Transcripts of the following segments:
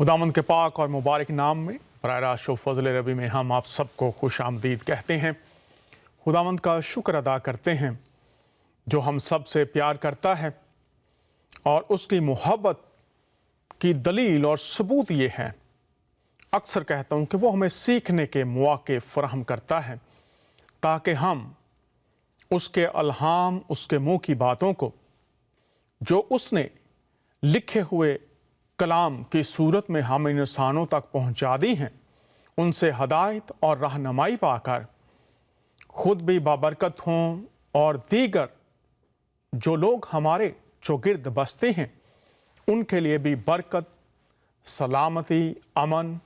खुदावंद के पाक और मुबारक नाम में बराह रास्त फजल रबी में हम आप सबको खुश आमदीद कहते हैं। खुदावंद का शुक्र अदा करते हैं जो हम सब से प्यार करता है, और उसकी मोहब्बत की दलील और सबूत ये है, अक्सर कहता हूँ कि वो हमें सीखने के मौके फराहम करता है ताकि हम उसके अल्हाम, उसके मुँह की बातों को जो उसने लिखे हुए कलाम की सूरत में हम इंसानों तक पहुंचा दी हैं, उनसे हदायत और रहनुमाई पाकर खुद भी बाबरकत हों और दीगर जो लोग हमारे चौगिर्द बसते हैं उनके लिए भी बरकत, सलामती, अमन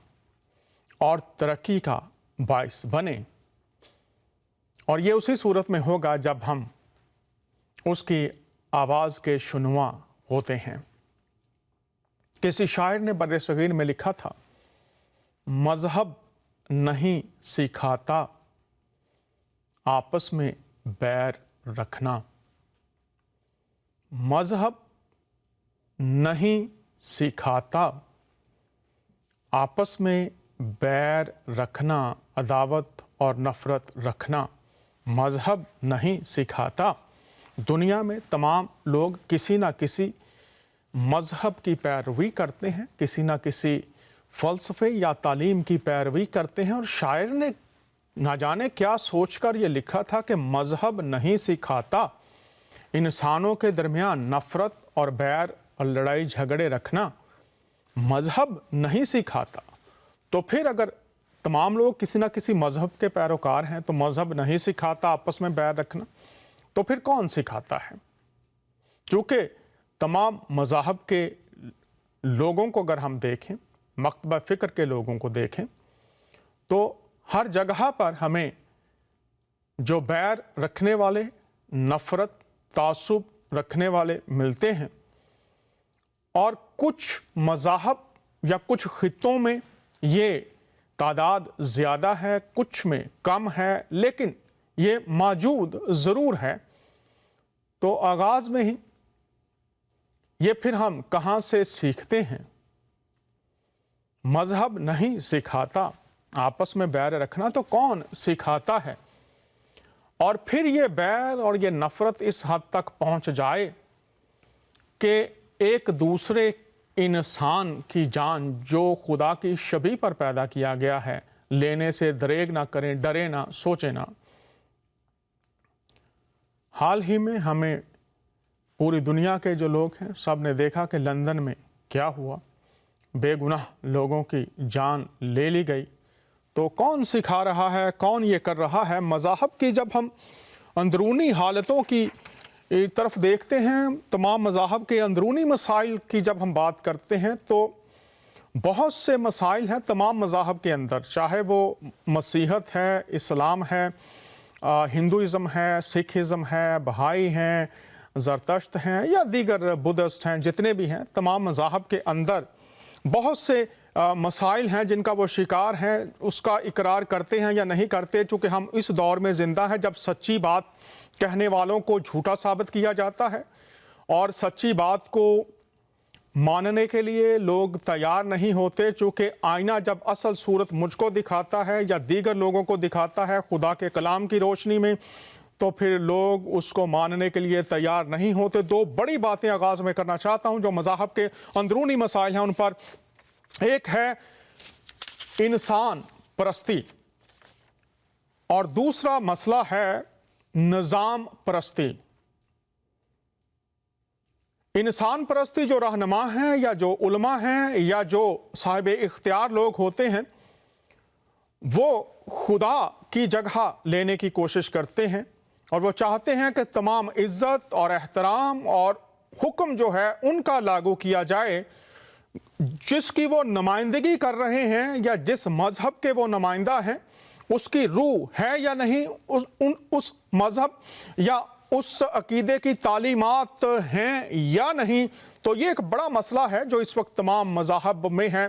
और तरक्की का बाइस बने। और ये उसी सूरत में होगा जब हम उसकी आवाज़ के शुनुआ होते हैं। किसी शायर ने बर्रे सगीर में लिखा था, मजहब नहीं सिखाता आपस में बैर रखना। मजहब नहीं सिखाता आपस में बैर रखना, अदावत और नफरत रखना। मजहब नहीं सिखाता। दुनिया में तमाम लोग किसी ना किसी मजहब की पैरवी करते हैं, किसी ना किसी फ़लसफ़े या तालीम की पैरवी करते हैं। और शायर ने ना जाने क्या सोचकर ये लिखा था कि मजहब नहीं सिखाता इंसानों के दरमियान नफ़रत और बैर और लड़ाई झगड़े रखना। मजहब नहीं सिखाता। तो फिर अगर तमाम लोग किसी ना किसी मजहब के पैरोकार हैं तो मजहब नहीं सिखाता आपस में बैर रखना, तो फिर कौन सिखाता है? क्योंकि तमाम मज़ाहब के लोगों को अगर हम देखें, मकतबा फ़िक्र के लोगों को देखें, तो हर जगह पर हमें जो बैर रखने वाले, नफ़रत, तासुब रखने वाले मिलते हैं। और कुछ मज़ाहब या कुछ खित्तों में ये तादाद ज़्यादा है, कुछ में कम है, लेकिन ये मौजूद ज़रूर है। तो आगाज़ में ही ये फिर हम कहाँ से सीखते हैं? मजहब नहीं सिखाता आपस में बैर रखना, तो कौन सिखाता है? और फिर ये बैर और ये नफ़रत इस हद तक पहुँच जाए कि एक दूसरे इंसान की जान जो खुदा की शबीह पर पैदा किया गया है लेने से दरेग ना करें, डरे ना, सोचे ना। हाल ही में हमें पूरी दुनिया के जो लोग हैं सब ने देखा कि लंदन में क्या हुआ, बेगुनाह लोगों की जान ले ली गई। तो कौन सिखा रहा है, कौन ये कर रहा है? मज़ाहब की जब हम अंदरूनी हालतों की तरफ देखते हैं, तमाम मज़ाहब के अंदरूनी मसाइल की जब हम बात करते हैं, तो बहुत से मसाइल हैं तमाम मज़ाहब के अंदर, चाहे वो मसीहत है, इस्लाम है, हिंदुइज़म है, सिखिज़म है, बहाई हैं, ज़रतश्त हैं या दीगर बुद्धिस्ट हैं, जितने भी हैं, तमाम मज़ाहब के अंदर बहुत से मसाइल हैं जिनका वो शिकार हैं, उसका इकरार करते हैं या नहीं करते। चूँकि हम इस दौर में ज़िंदा हैं जब सच्ची बात कहने वालों को झूठा साबित किया जाता है और सच्ची बात को मानने के लिए लोग तैयार नहीं होते। चूँकि आईना जब असल सूरत मुझको दिखाता है या दीगर लोगों को दिखाता है खुदा के कलाम की रोशनी में, तो फिर लोग उसको मानने के लिए तैयार नहीं होते। दो बड़ी बातें आगाज़ में करना चाहता हूँ जो मज़ाहब के अंदरूनी मसाइल हैं उन पर। एक है इंसान परस्ती और दूसरा मसला है निज़ाम परस्ती। इंसान परस्ती जो रहनुमा हैं या जो उलमा हैं या जो साहिब इख्तियार लोग होते हैं, वो खुदा की जगह लेने की कोशिश करते हैं और वो चाहते हैं कि तमाम इज़्ज़त और एहतराम और हुक्म जो है उनका लागू किया जाए जिसकी वो नुमाइंदगी कर रहे हैं या जिस मज़हब के वो नुमाइंदा हैं उसकी रूह है या नहीं, उस मज़हब या उस अकीदे की तालीमात हैं या नहीं। तो ये एक बड़ा मसला है जो इस वक्त तमाम मज़ाहब में है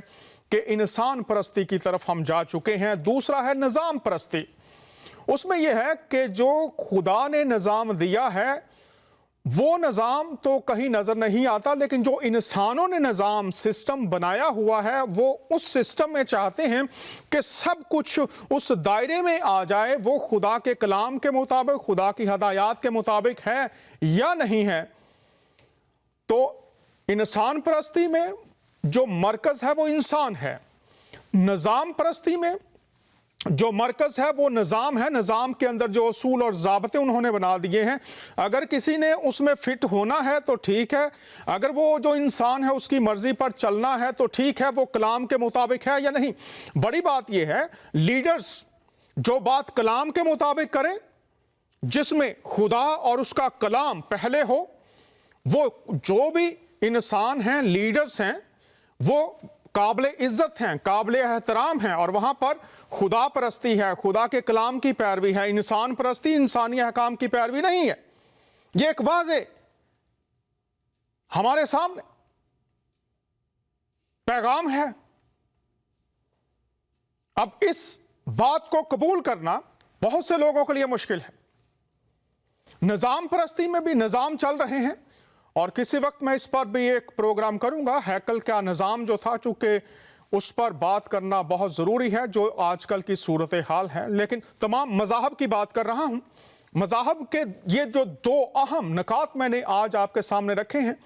कि इंसान परस्ती की तरफ हम जा चुके हैं। दूसरा है निज़ाम परस्ती। उसमें यह है कि जो खुदा ने निज़ाम दिया है वो निज़ाम तो कहीं नज़र नहीं आता, लेकिन जो इंसानों ने निज़ाम सिस्टम बनाया हुआ है वो उस सिस्टम में चाहते हैं कि सब कुछ उस दायरे में आ जाए, वो खुदा के कलाम के मुताबिक, खुदा की हदायत के मुताबिक है या नहीं है। तो इंसान परस्ती में जो मरकज़ है वो इंसान है, निज़ाम परस्ती में जो मरकज़ है वो निज़ाम है। निज़ाम के अंदर जो असूल और ज़ाबते उन्होंने बना दिए हैं, अगर किसी ने उसमें फ़िट होना है तो ठीक है, अगर वो जो इंसान है उसकी मर्ज़ी पर चलना है तो ठीक है, वो कलाम के मुताबिक है या नहीं। बड़ी बात यह है, लीडर्स जो बात कलाम के मुताबिक करें, जिसमें खुदा और उसका कलाम पहले हो, वो जो भी इंसान हैं, लीडर्स हैं, वो काबिल इज़्ज़त हैं, काबिल एहतराम हैं, और वहाँ पर खुदा परस्ती है, खुदा के कलाम की पैरवी है। इंसान परस्ती, इंसानी अहकाम की पैरवी नहीं है। ये एक वाज़े हमारे सामने पैगाम है। अब इस बात को कबूल करना बहुत से लोगों के लिए मुश्किल है। निज़ाम परस्ती में भी निज़ाम चल रहे हैं, और किसी वक्त मैं इस पर भी एक प्रोग्राम करूंगा, हैकल का निज़ाम जो था, चूंकि उस पर बात करना बहुत ज़रूरी है जो आजकल की सूरत हाल है। लेकिन तमाम मज़ाहब की बात कर रहा हूँ। मज़ाहब के ये जो दो अहम निकात मैंने आज आपके सामने रखे हैं,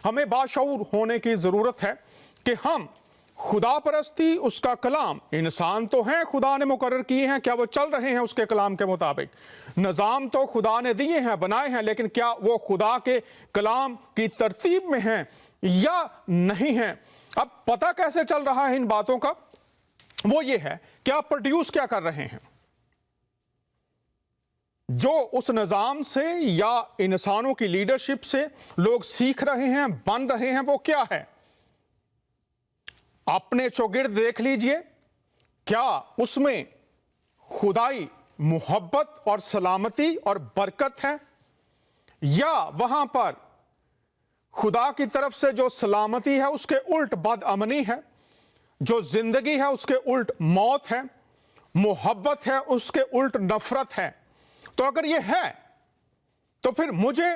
हमें बाशऊर होने की ज़रूरत है कि हम खुदा परस्ती, उसका कलाम, इंसान तो हैं खुदा ने मुकर्रर किए हैं, क्या वो चल रहे हैं उसके कलाम के मुताबिक? निज़ाम तो खुदा ने दिए हैं, बनाए हैं, लेकिन क्या वो खुदा के कलाम की तरतीब में हैं या नहीं हैं? अब पता कैसे चल रहा है इन बातों का? वो ये है कि आप प्रोड्यूस क्या कर रहे हैं, जो उस निज़ाम से या इंसानों की लीडरशिप से लोग सीख रहे हैं, बन रहे हैं, वो क्या है? अपने चौगिर्द देख लीजिए, क्या उसमें खुदाई मोहब्बत और सलामती और बरकत है, या वहां पर खुदा की तरफ से जो सलामती है उसके उल्ट बदअमनी है, जो जिंदगी है उसके उल्ट मौत है, मोहब्बत है उसके उल्ट नफरत है? तो अगर ये है तो फिर मुझे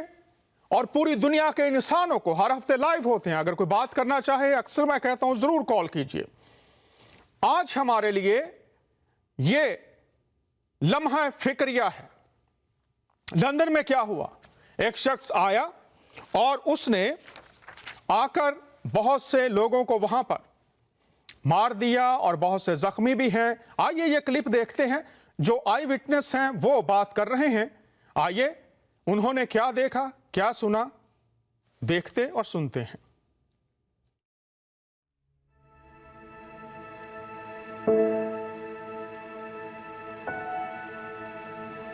और पूरी दुनिया के इंसानों को, हर हफ्ते लाइव होते हैं, अगर कोई बात करना चाहे, अक्सर मैं कहता हूं जरूर कॉल कीजिए। आज हमारे लिए ये लम्हा फिक्रिया है। लंदन में क्या हुआ? एक शख्स आया और उसने आकर बहुत से लोगों को वहां पर मार दिया और बहुत से जख्मी भी हैं। आइए ये क्लिप देखते हैं, जो आई विटनेस हैं वो बात कर रहे हैं। आइए उन्होंने क्या देखा, क्या सुना, देखते और सुनते हैं।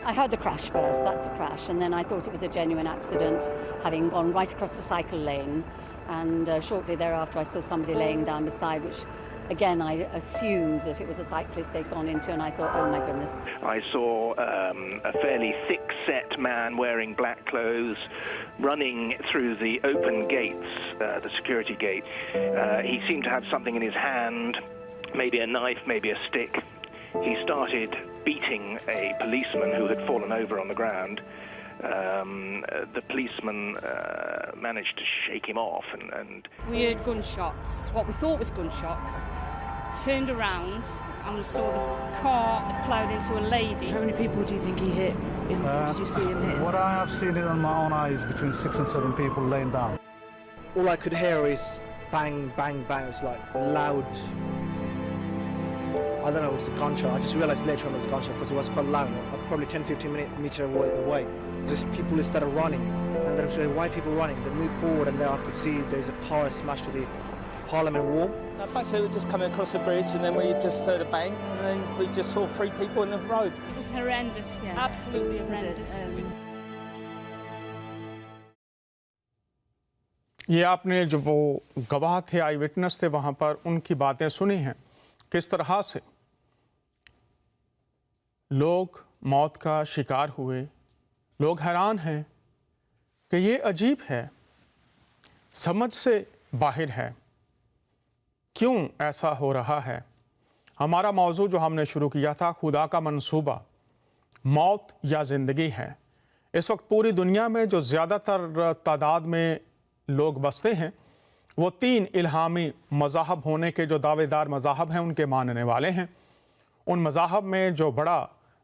I heard the crash first, that's a crash, and then I thought it was a genuine accident, having gone right across the cycle lane, and shortly thereafter I saw somebody laying down beside, which again I assumed that it was a cyclist they'd gone into, and I thought, oh my goodness. I saw a fairly thick-set man wearing black clothes running through the open gates, the security gate. He seemed to have something in his hand, maybe a knife, maybe a stick. He started beating a policeman who had fallen over on the ground. The policeman managed to shake him off and we heard gunshots, what we thought was gunshots, turned around and we saw the car that ploughed into a lady. How many people do you think he hit? Did you see him hit? What I have seen it on my own eyes, between 6 and 7 people laying down. All I could hear is bang, bang, bang. It's like loud. I don't know, it's a gunshot. I just realized later on it was a gunshot because it was quite loud, probably 10-15 meters away. Just people started running, and there's why people running. They moved forward, and there I could see there's a car smashed to the Parliament wall. Basically, we were just coming across the bridge, and then we just heard a bang, and then we just saw 3 people in the road. It was horrendous, absolutely horrendous. ये आपने जो वो गवाह थे, आई witness थे वहाँ पर, उनकी बातें सुनी हैं, किस तरह से लोग मौत का शिकार हुए। लोग हैरान हैं कि ये अजीब है, समझ से बाहर है, क्यों ऐसा हो रहा है। हमारा मौजू जो हमने शुरू किया था, खुदा का मंसूबा मौत या ज़िंदगी है। इस वक्त पूरी दुनिया में जो ज़्यादातर तादाद में लोग बसते हैं वो 3 इल्हामी मज़ाहब होने के जो दावेदार मज़ाहब हैं उनके मानने वाले हैं। उन मज़ाहब में जो बड़ा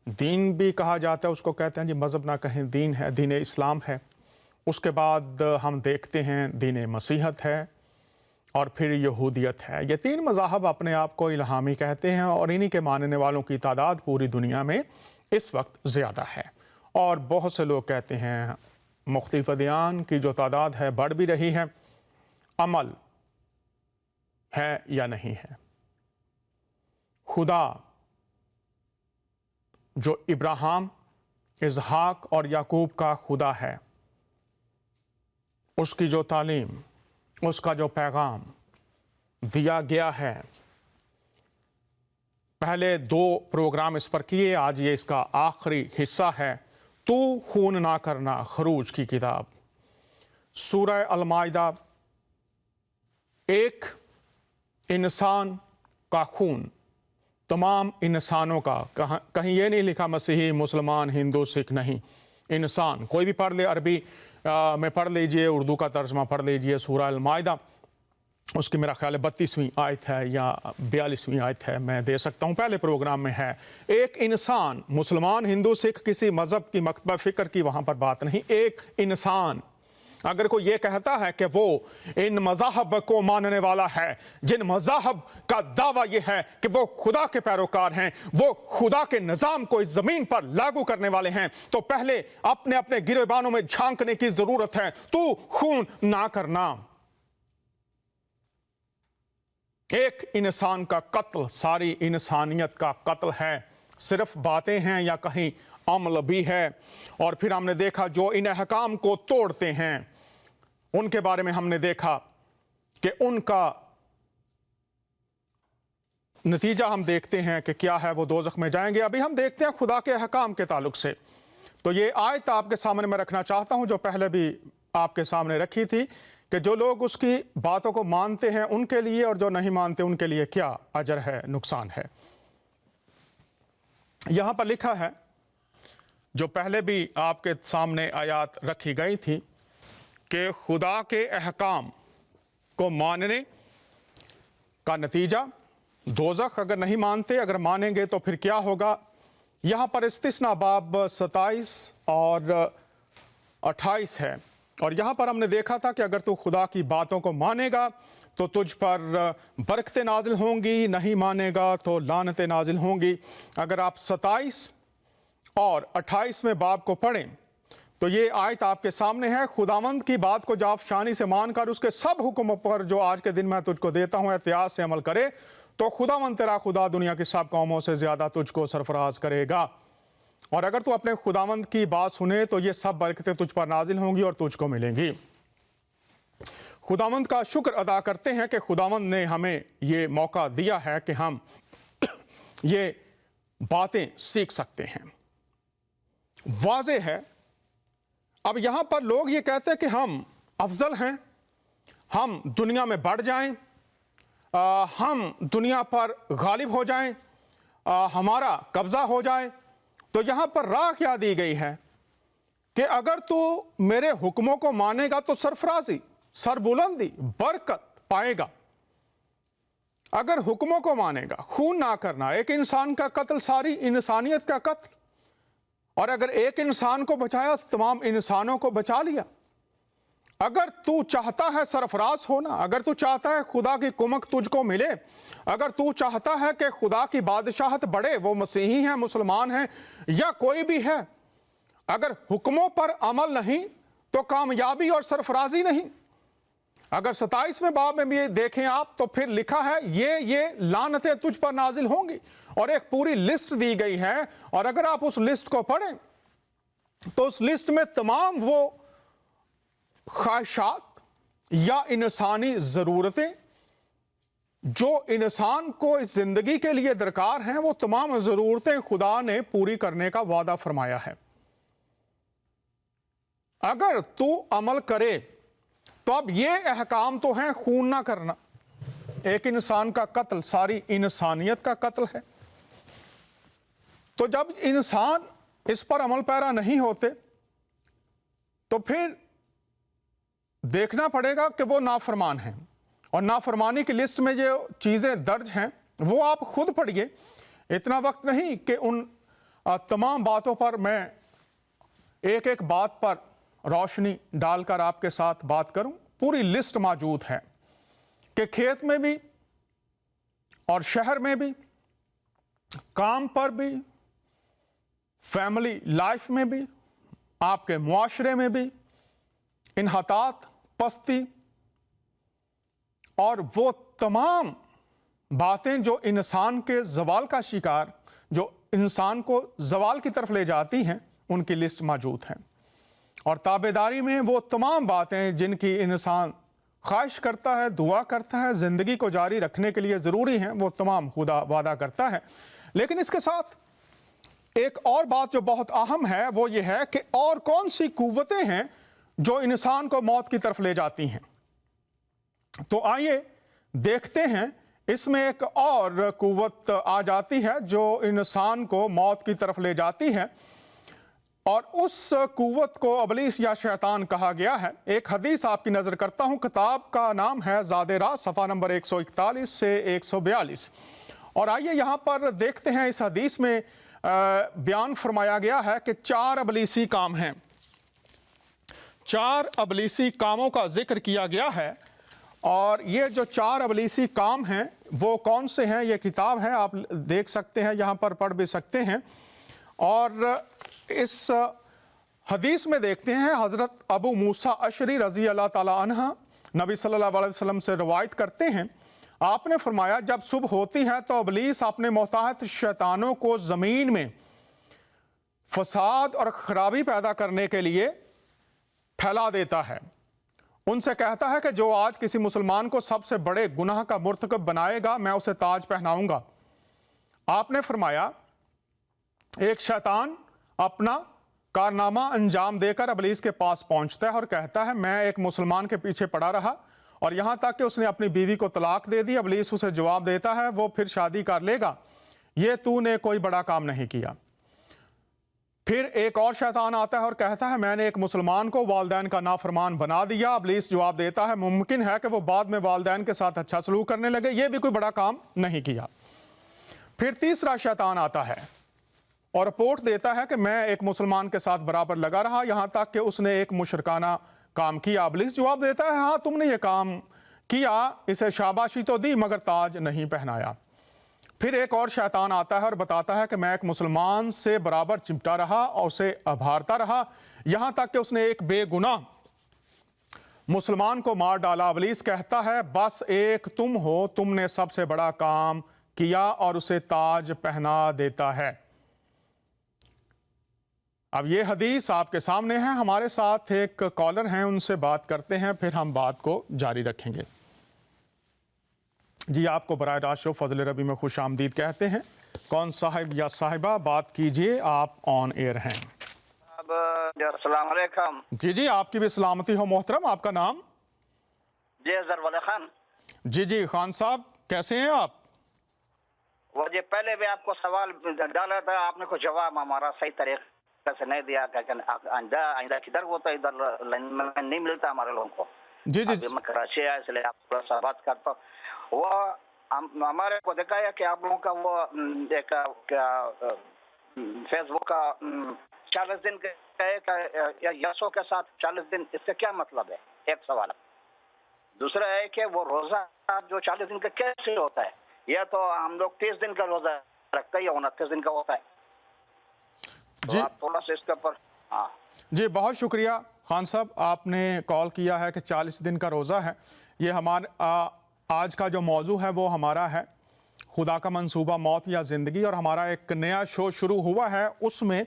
दीन भी कहा जाता है उसको कहते हैं जी मज़हब ना कहें दीन है, दीन इस्लाम है। उसके बाद हम देखते हैं दीन मसीहत है और फिर यहूदियत है। ये 3 मज़ाहब अपने आप को इल्हामी कहते हैं और इन्हीं के मानने वालों की तादाद पूरी दुनिया में इस वक्त ज़्यादा है। और बहुत से लोग कहते हैं मुख्तलिफ अदियान की जो तादाद है बढ़ भी रही है, अमल है या नहीं है। खुदा जो इब्राहिम, इसहाक और याकूब का खुदा है, उसकी जो तालीम, उसका जो पैगाम दिया गया है, पहले 2 प्रोग्राम इस पर किए, आज ये इसका आखिरी हिस्सा है। तू खून ना करना, खरूज की किताब, सूरह अल-माइदा। एक इंसान का खून तमाम इंसानों का, कहीं ये नहीं लिखा मसीही, मुसलमान, हिंदू, सिख, नहीं, इंसान। कोई भी पढ़ ले, अरबी में पढ़ लीजिए, उर्दू का तर्जमा पढ़ लीजिए। सूरह अल-माइदा उसकी मेरा ख्याल है 32वीं आयत है या 42वीं आयत है, मैं दे सकता हूँ, पहले प्रोग्राम में है। एक इंसान, मुसलमान, हिंदू, सिख, किसी मज़हब की मकतबा फ़िक्र की वहाँ पर बात नहीं। एक इंसान अगर कोई ये कहता है कि वो इन मज़ाहब को मानने वाला है, जिन मज़ाहब का दावा ये है कि वो खुदा के पैरोकार हैं, वो खुदा के निज़ाम को इस ज़मीन पर लागू करने वाले हैं, तो पहले अपने अपने गिरेबानों में झांकने की ज़रूरत है। तू खून ना करना। एक इंसान का कत्ल सारी इंसानियत का कत्ल है। सिर्फ बातें हैं या कहीं अमल भी है। और फिर हमने देखा जो इन अहकाम को तोड़ते हैं उनके बारे में हमने देखा कि उनका नतीजा हम देखते हैं कि क्या है, वो दोज़ख में जाएंगे। अभी हम देखते हैं खुदा के अहकाम के ताल्लुक से। तो ये आयत आपके सामने मैं रखना चाहता हूं जो पहले भी आपके सामने रखी थी कि जो लोग उसकी बातों को मानते हैं उनके लिए और जो नहीं मानते उनके लिए क्या अजर है, नुकसान है। यहां पर लिखा है, जो पहले भी आपके सामने आयत रखी गई थी, कि खुदा के अहकाम को मानने का नतीजा दोज़ख। अगर नहीं मानते, अगर मानेंगे तो फिर क्या होगा। यहाँ पर इस्तिस्ना बाब 27 और 28 है। और यहाँ पर हमने देखा था कि अगर तू खुदा की बातों को मानेगा तो तुझ पर बरकतें नाजिल होंगी, नहीं मानेगा तो लानतें नाजिल होंगी। अगर आप 27 और 28वें बाब को पढ़ें तो ये आयत आपके सामने है। खुदावंद की बात को जाफशानी से मानकर उसके सब हुक्मों पर जो आज के दिन मैं तुझको देता हूँ एहतियात से अमल करे तो खुदावंद तेरा खुदा दुनिया की सब कौमों से ज़्यादा तुझको सरफराज करेगा। और अगर तू अपने खुदावंद की बात सुने तो ये सब बरकतें तुझ पर नाजिल होंगी और तुझको मिलेंगी। खुदावंद का शुक्र अदा करते हैं कि खुदावंद ने हमें ये मौका दिया है कि हम ये बातें सीख सकते हैं। वाज़े है। अब यहाँ पर लोग ये कहते हैं कि हम अफजल हैं, हम दुनिया में बढ़ जाएं, हम दुनिया पर गालिब हो जाएं, हमारा कब्जा हो जाए। तो यहाँ पर राह क्या दी गई है कि अगर तू मेरे हुक्मों को मानेगा तो सरफराजी, सरबुलंदी, बरकत पाएगा। अगर हुक्मों को मानेगा, खून ना करना, एक इंसान का कत्ल सारी इंसानियत का कत्ल, और अगर एक इंसान को बचाया तमाम इंसानों को बचा लिया। अगर तू चाहता है सरफराज होना, अगर तू चाहता है खुदा की कुमक तुझको मिले, अगर तू चाहता है कि खुदा की बादशाहत बढ़े, वो मसीही है, मुसलमान है या कोई भी है, अगर हुक्मों पर अमल नहीं तो कामयाबी और सरफराजी नहीं। अगर 27वें बाब में भी देखें आप तो फिर लिखा है ये लानतें तुझ पर नाजिल होंगी और एक पूरी लिस्ट दी गई है। और अगर आप उस लिस्ट को पढ़ें तो उस लिस्ट में तमाम वो ख्वाहिशात या इंसानी ज़रूरतें जो इंसान को इस ज़िंदगी के लिए दरकार हैं, वो तमाम ज़रूरतें खुदा ने पूरी करने का वादा फरमाया है। अगर तू अमल करे तो अब ये अहकाम तो हैं, खून ना करना, एक इंसान का कत्ल सारी इंसानियत का कत्ल है। तो जब इंसान इस पर अमल पैरा नहीं होते, तो फिर देखना पड़ेगा कि वो नाफरमान हैं, और नाफरमानी की लिस्ट में जो चीज़ें दर्ज हैं वो आप खुद पढ़िए। इतना वक्त नहीं कि उन तमाम बातों पर मैं एक एक बात पर रोशनी डालकर आपके साथ बात करूं। पूरी लिस्ट मौजूद है कि खेत में भी और शहर में भी, काम पर भी, फैमिली लाइफ में भी, आपके मुआशरे में भी इन्हतात, पस्ती और वो तमाम बातें जो इंसान के ज़वाल का शिकार, जो इंसान को ज़वाल की तरफ ले जाती हैं, उनकी लिस्ट मौजूद है। और ताबेदारी में वो तमाम बातें जिनकी इंसान ख्वाहिश करता है, दुआ करता है, ज़िंदगी को जारी रखने के लिए ज़रूरी हैं, वो तमाम खुदा वादा करता है। लेकिन इसके साथ एक और बात जो बहुत अहम है वो ये है कि और कौन सी कुव्वतें हैं जो इंसान को मौत की तरफ ले जाती हैं। तो आइए देखते हैं, इसमें एक और कुव्वत आ जाती है जो इंसान को मौत की तरफ ले जाती है, और उस कुव्वत को अबलीस या शैतान कहा गया है। एक हदीस आपकी नज़र करता हूँ, किताब का नाम है ज़ादे राह, सफ़ा नंबर 141 से 142। और आइए यहाँ पर देखते हैं, इस हदीस में बयान फरमाया गया है कि 4 अबलीसी काम हैं। 4 अबलीसी कामों का जिक्र किया गया है, और ये जो 4 अबलीसी काम हैं वो कौन से हैं, ये किताब है, आप देख सकते हैं, यहाँ पर पढ़ भी सकते हैं। और इस हदीस में देखते हैं, हज़रत अबू मूसा अशरी रज़ी अल्लाह ताला अन्हा नबी सल्लल्लाहु अलैहि वसल्लम से रवायत करते हैं, आपने फरमाया जब सुबह होती है तो इब्लीस अपने मोहताहत शैतानों को ज़मीन में फसाद और ख़राबी पैदा करने के लिए फैला देता है। उनसे कहता है कि जो आज किसी मुसलमान को सबसे बड़े गुनाह का मुर्तकब बनाएगा मैं उसे ताज पहनाऊंगा। आपने फरमाया एक शैतान अपना कारनामा अंजाम देकर इब्लीस के पास पहुंचता है और कहता है मैं एक मुसलमान के पीछे पड़ा रहा और यहाँ तक कि उसने अपनी बीवी को तलाक दे दी। इब्लीस उसे जवाब देता है वो फिर शादी कर लेगा, ये तूने कोई बड़ा काम नहीं किया। फिर एक और शैतान आता है और कहता है मैंने एक मुसलमान को वालिदैन का नाफरमान बना दिया। इब्लीस जवाब देता है मुमकिन है कि वो बाद में वालिदैन के साथ अच्छा सलूक करने लगे, ये भी कोई बड़ा काम नहीं किया। फिर तीसरा शैतान आता है और रिपोर्ट देता है कि मैं एक मुसलमान के साथ बराबर लगा रहा यहाँ तक कि उसने एक मुशरकाना काम किया। इब्लीस जवाब देता है हाँ तुमने ये काम किया, इसे शाबाशी तो दी मगर ताज नहीं पहनाया। फिर एक और शैतान आता है और बताता है कि मैं एक मुसलमान से बराबर चिमटा रहा और उसे अभारता रहा यहाँ तक कि उसने एक बेगुनाह मुसलमान को मार डाला। इब्लीस कहता है बस एक तुम हो, तुमने सबसे बड़ा काम किया, और उसे ताज पहना देता है। अब ये हदीस आपके सामने है। हमारे साथ एक कॉलर हैं, उनसे बात करते हैं, फिर हम बात को जारी रखेंगे। जी आपको बराए रास्त शो फजल रबी में खुश आमदीद कहते हैं। कौन साहिब या साहिबा बात कीजिए, आप ऑन एयर हैं। अस्सलाम वालेकुम। जी आपकी भी सलामती हो मोहतरम, आपका नाम? जी अजहर वाले खान। जी खान साहब कैसे हैं आप? वो जी पहले भी आपको सवाल डाला था, आपने को जवाब हमारा सही तरीके से नहीं दिया। आइंदा किधर वो तो इधर नहीं मिलता हमारे लोगों को। जी मैं कराची है इसलिए आप थोड़ा सा बात करता हूँ। वो हमारे को देखा है कि आप लोगों का वो एक फेसबुक का 40 दिन के यसो के साथ 40 दिन, इसका क्या मतलब है? एक सवाल। दूसरा है कि वो रोजा जो 40 दिन का कैसे होता है? यह तो हम लोग 30 दिन का रोजा रखते हैं या 29 दिन का होता है। तो आप थोड़ा सा इसके ऊपर। हाँ जी बहुत शुक्रिया खान साहब, आपने कॉल किया है कि 40 दिन का रोज़ा है। ये हमारा आज का जो मौजू है वो हमारा है खुदा का मंसूबा मौत या ज़िंदगी, और हमारा एक नया शो शुरू हुआ है। उसमें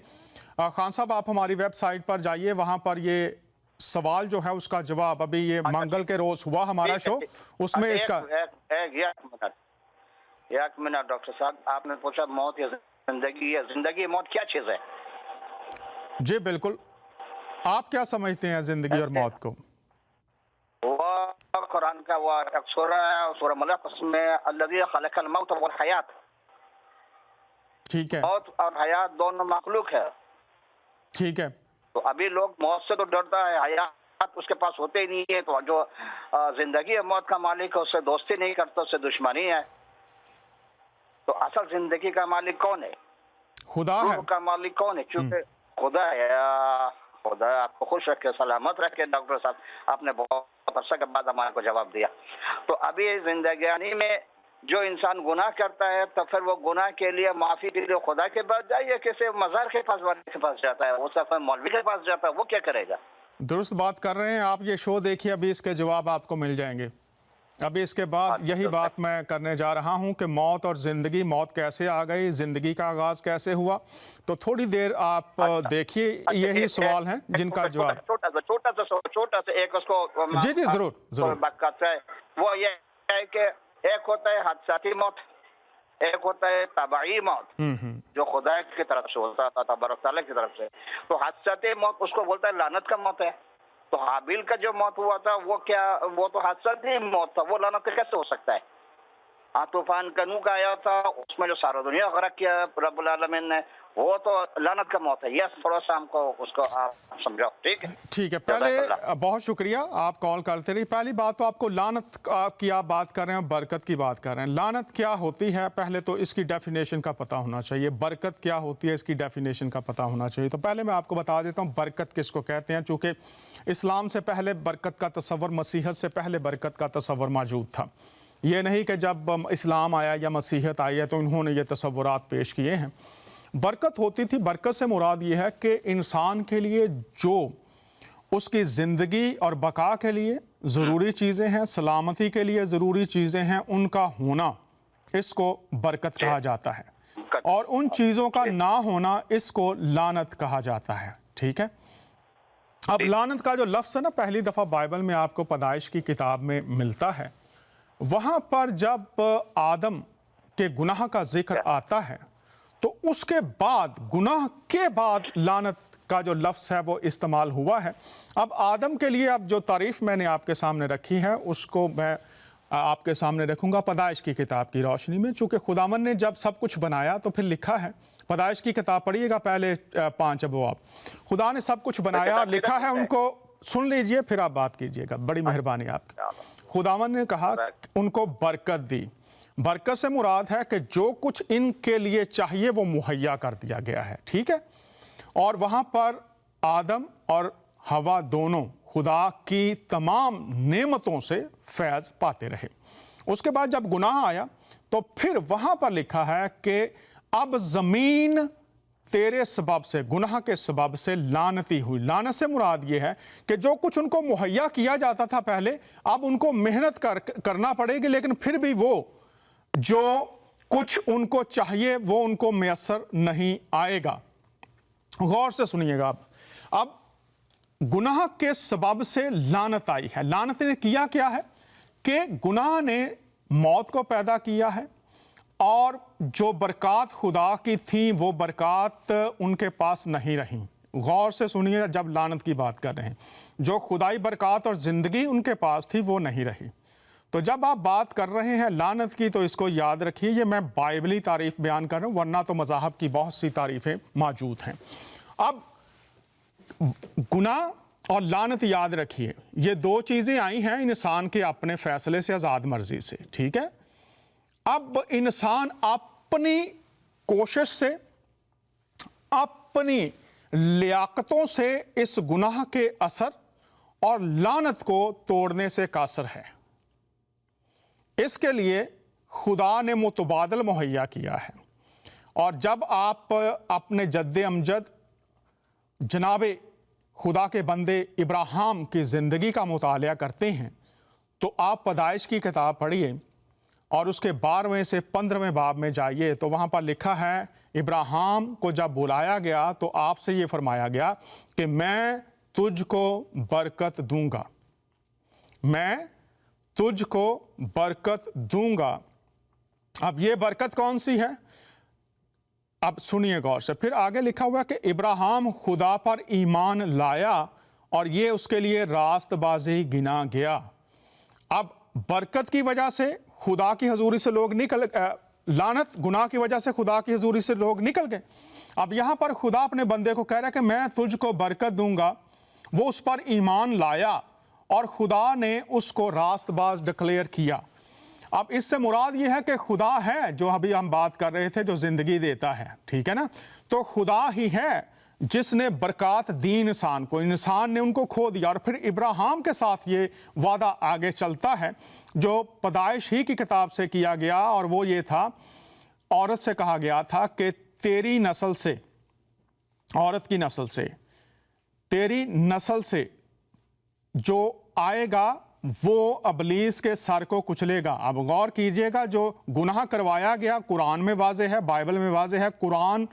खान साहब आप हमारी वेबसाइट पर जाइए, वहाँ पर ये सवाल जो है उसका जवाब, अभी ये मंगल के रोज़ हुआ हमारा शो, उसमें इसका एक मिनट डॉक्टर साहब, आपने पूछा मौत या जिंदगी, या जिंदगी मौत क्या चीज़ है? जी बिल्कुल, आप क्या समझते हैं जिंदगी और मौत को? वो कुरान का वो एक सूरा है, सूरा मलक, उसमें अल्लज़ी खलक़ल मौत वल हयात। ठीक है, मौत और हयात दोनों मखलूक है। ठीक है। تو ابھی لوگ موت سے تو ڈرتا ہے، حیات اس کے پاس ہوتے ہی نہیں ہے، تو جو زندگی موت کا مالک ہے اس سے دوستی نہیں کرتا، اس سے دشمنی ہے. تو اصل زندگی کا مالک کون ہے؟ خدا ہے. روح کا مالک کون ہے؟ چونکہ خدا ہے. خدا آپ کو خوش رکھے، سلامت رکھے. ڈاکٹر صاحب آپ نے بہت عرصہ کے بعد ہمارے کو جواب دیا. تو ابھی زندگانی میں جو انسان گناہ کرتا ہے تو پھر وہ گناہ کے لیے معافی کے لیے خدا کے پاس جائے یا کسی مزار کے پاس والے کے پاس جاتا ہے، اس کا مولوی کے پاس جاتا ہے، وہ کیا کرے گا؟ درست بات کر رہے ہیں آپ. یہ شو دیکھیے، ابھی اس کے جواب آپ کو مل جائیں گے. ابھی اس کے بعد یہی بات میں کرنے جا رہا ہوں کہ موت اور زندگی، موت کیسے آ گئی، زندگی کا آغاز کیسے ہوا. تو تھوڑی دیر آپ دیکھیے، یہی سوال ہیں جن کا جواب. چھوٹا سا ایک اس کو جی جی ضرور ضرور. وہ یہ ہے کہ ایک ہوتا ہے حادثاتی موت، ایک ہوتا ہے طبعی موت جو خدا کی طرف سے ہوتا تھا، تبارک تعالیٰ کی طرف سے. تو حادثاتی موت اس کو بولتا ہے لعنت کا موت ہے. تو حابیل کا جو موت ہوا تھا وہ تو حادثاتی موت تھا، وہ لعنت کا کیسے ہو سکتا ہے؟ طوفان کا نوح کا آیا تھا، اس میں جو سارا دنیا غرق کیا رب العالمین نے، وہ تو لعنت کا موت ہے. یس، تھوڑا سا ہم کو اس کو آپ سمجھاؤ. ٹھیک ہے ٹھیک ہے. پہلے بہت شکریہ، آپ کال کرتے رہی. پہلی بات تو آپ کو لعنت کی آپ بات کر رہے ہیں، برکت کی بات کر رہے ہیں. لعنت کیا ہوتی ہے پہلے تو اس کی ڈیفینیشن کا پتہ ہونا چاہیے. برکت کیا ہوتی ہے اس کی ڈیفینیشن کا پتہ ہونا چاہیے. تو پہلے میں آپ کو بتا دیتا ہوں برکت کس کو کہتے ہیں. چونکہ اسلام سے پہلے برکت کا تصور، مسیحیت سے پہلے برکت کا تصور موجود تھا. یہ نہیں کہ جب اسلام آیا یا مسیحیت آئی ہے تو انہوں نے یہ تصورات پیش کیے ہیں. برکت ہوتی تھی، برکت سے مراد یہ ہے کہ انسان کے لیے جو اس کی زندگی اور بقا کے لیے ضروری چیزیں ہیں، سلامتی کے لیے ضروری چیزیں ہیں، ان کا ہونا، اس کو برکت کہا جاتا ہے. اور ان چیزوں کا نہ ہونا اس کو لعنت کہا جاتا ہے. ٹھیک ہے. اب لعنت کا جو لفظ ہے نا، پہلی دفعہ بائبل میں آپ کو پیدائش کی کتاب میں ملتا ہے. وہاں پر جب آدم کے گناہ کا ذکر آتا ہے تو اس کے بعد، گناہ کے بعد لعنت کا جو لفظ ہے وہ استعمال ہوا ہے. اب آدم کے لیے اب جو تعریف میں نے آپ کے سامنے رکھی ہے اس کو میں آپ کے سامنے رکھوں گا پیدائش کی کتاب کی روشنی میں. چونکہ خداوند نے جب سب کچھ بنایا تو پھر لکھا ہے، پیدائش کی کتاب پڑھیے گا پہلے 5 ابواب. خدا نے سب کچھ بنایا اور لکھا ہے، ان کو سن لیجئے پھر آپ بات کیجئے گا. بڑی مہربانی آپ کی. خداوند نے کہا ان کو برکت دی. برکت سے مراد ہے کہ جو کچھ ان کے لیے چاہیے وہ مہیا کر دیا گیا ہے. ٹھیک ہے. اور وہاں پر آدم اور ہوا دونوں خدا کی تمام نعمتوں سے فیض پاتے رہے. اس کے بعد جب گناہ آیا تو پھر وہاں پر لکھا ہے کہ اب زمین تیرے سبب سے، گناہ کے سبب سے لعنتی ہوئی. لعنت سے مراد یہ ہے کہ جو کچھ ان کو مہیا کیا جاتا تھا پہلے، اب ان کو محنت کرنا پڑے گی، لیکن پھر بھی وہ جو کچھ ان کو چاہیے وہ ان کو میسر نہیں آئے گا. غور سے سنیے گا. اب گناہ کے سبب سے لعنت آئی ہے. لعنت نے کیا کیا ہے کہ گناہ نے موت کو پیدا کیا ہے، اور جو برکات خدا کی تھیں وہ برکات ان کے پاس نہیں رہیں. غور سے سنیے جب لعنت کی بات کر رہے ہیں، جو خدائی برکات اور زندگی ان کے پاس تھی وہ نہیں رہی. تو جب آپ بات کر رہے ہیں لعنت کی تو اس کو یاد رکھیے، یہ میں بائبلی تعریف بیان کر رہا ہوں، ورنہ تو مذاہب کی بہت سی تعریفیں موجود ہیں. اب گناہ اور لعنت یاد رکھیے، یہ 2 چیزیں آئی ہیں انسان کے اپنے فیصلے سے، آزاد مرضی سے. ٹھیک ہے. اب انسان اپنی کوشش سے، اپنی لیاقتوں سے اس گناہ کے اثر اور لعنت کو توڑنے سے قاصر ہے. اس کے لیے خدا نے متبادل مہیا کیا ہے. اور جب آپ اپنے جد امجد جناب خدا کے بندے ابراہیم کی زندگی کا مطالعہ کرتے ہیں تو آپ پیدائش کی کتاب پڑھیے اور اس کے 12ویں سے 15ویں باب میں جائیے تو وہاں پر لکھا ہے ابراہیم کو جب بلایا گیا تو آپ سے یہ فرمایا گیا کہ میں تجھ کو برکت دوں گا، میں تجھ کو برکت دوں گا. اب یہ برکت کون سی ہے؟ اب سنیے غور سے. پھر آگے لکھا ہوا ہے کہ ابراہیم خدا پر ایمان لایا اور یہ اس کے لیے راست بازی گنا گیا. اب برکت کی وجہ سے خدا کی حضوری سے لوگ لعنت گناہ کی وجہ سے خدا کی حضوری سے لوگ نکل گئے. اب یہاں پر خدا اپنے بندے کو کہہ رہا ہے کہ میں تجھ کو برکت دوں گا. وہ اس پر ایمان لایا اور خدا نے اس کو راست باز ڈکلیئر کیا. اب اس سے مراد یہ ہے کہ خدا ہے جو ابھی ہم بات کر رہے تھے, جو زندگی دیتا ہے, ٹھیک ہے نا. تو خدا ہی ہے جس نے برکات دی انسان کو, انسان نے ان کو کھو دیا. اور پھر ابراہیم کے ساتھ یہ وعدہ آگے چلتا ہے جو پیدائش ہی کی کتاب سے کیا گیا, اور وہ یہ تھا, عورت سے کہا گیا تھا کہ تیری نسل سے, عورت کی نسل سے, تیری نسل سے جو آئے گا وہ ابلیس کے سر کو کچلے گا. اب غور کیجئے گا, جو گناہ کروایا گیا قرآن میں واضح ہے, بائبل میں واضح ہے, قرآن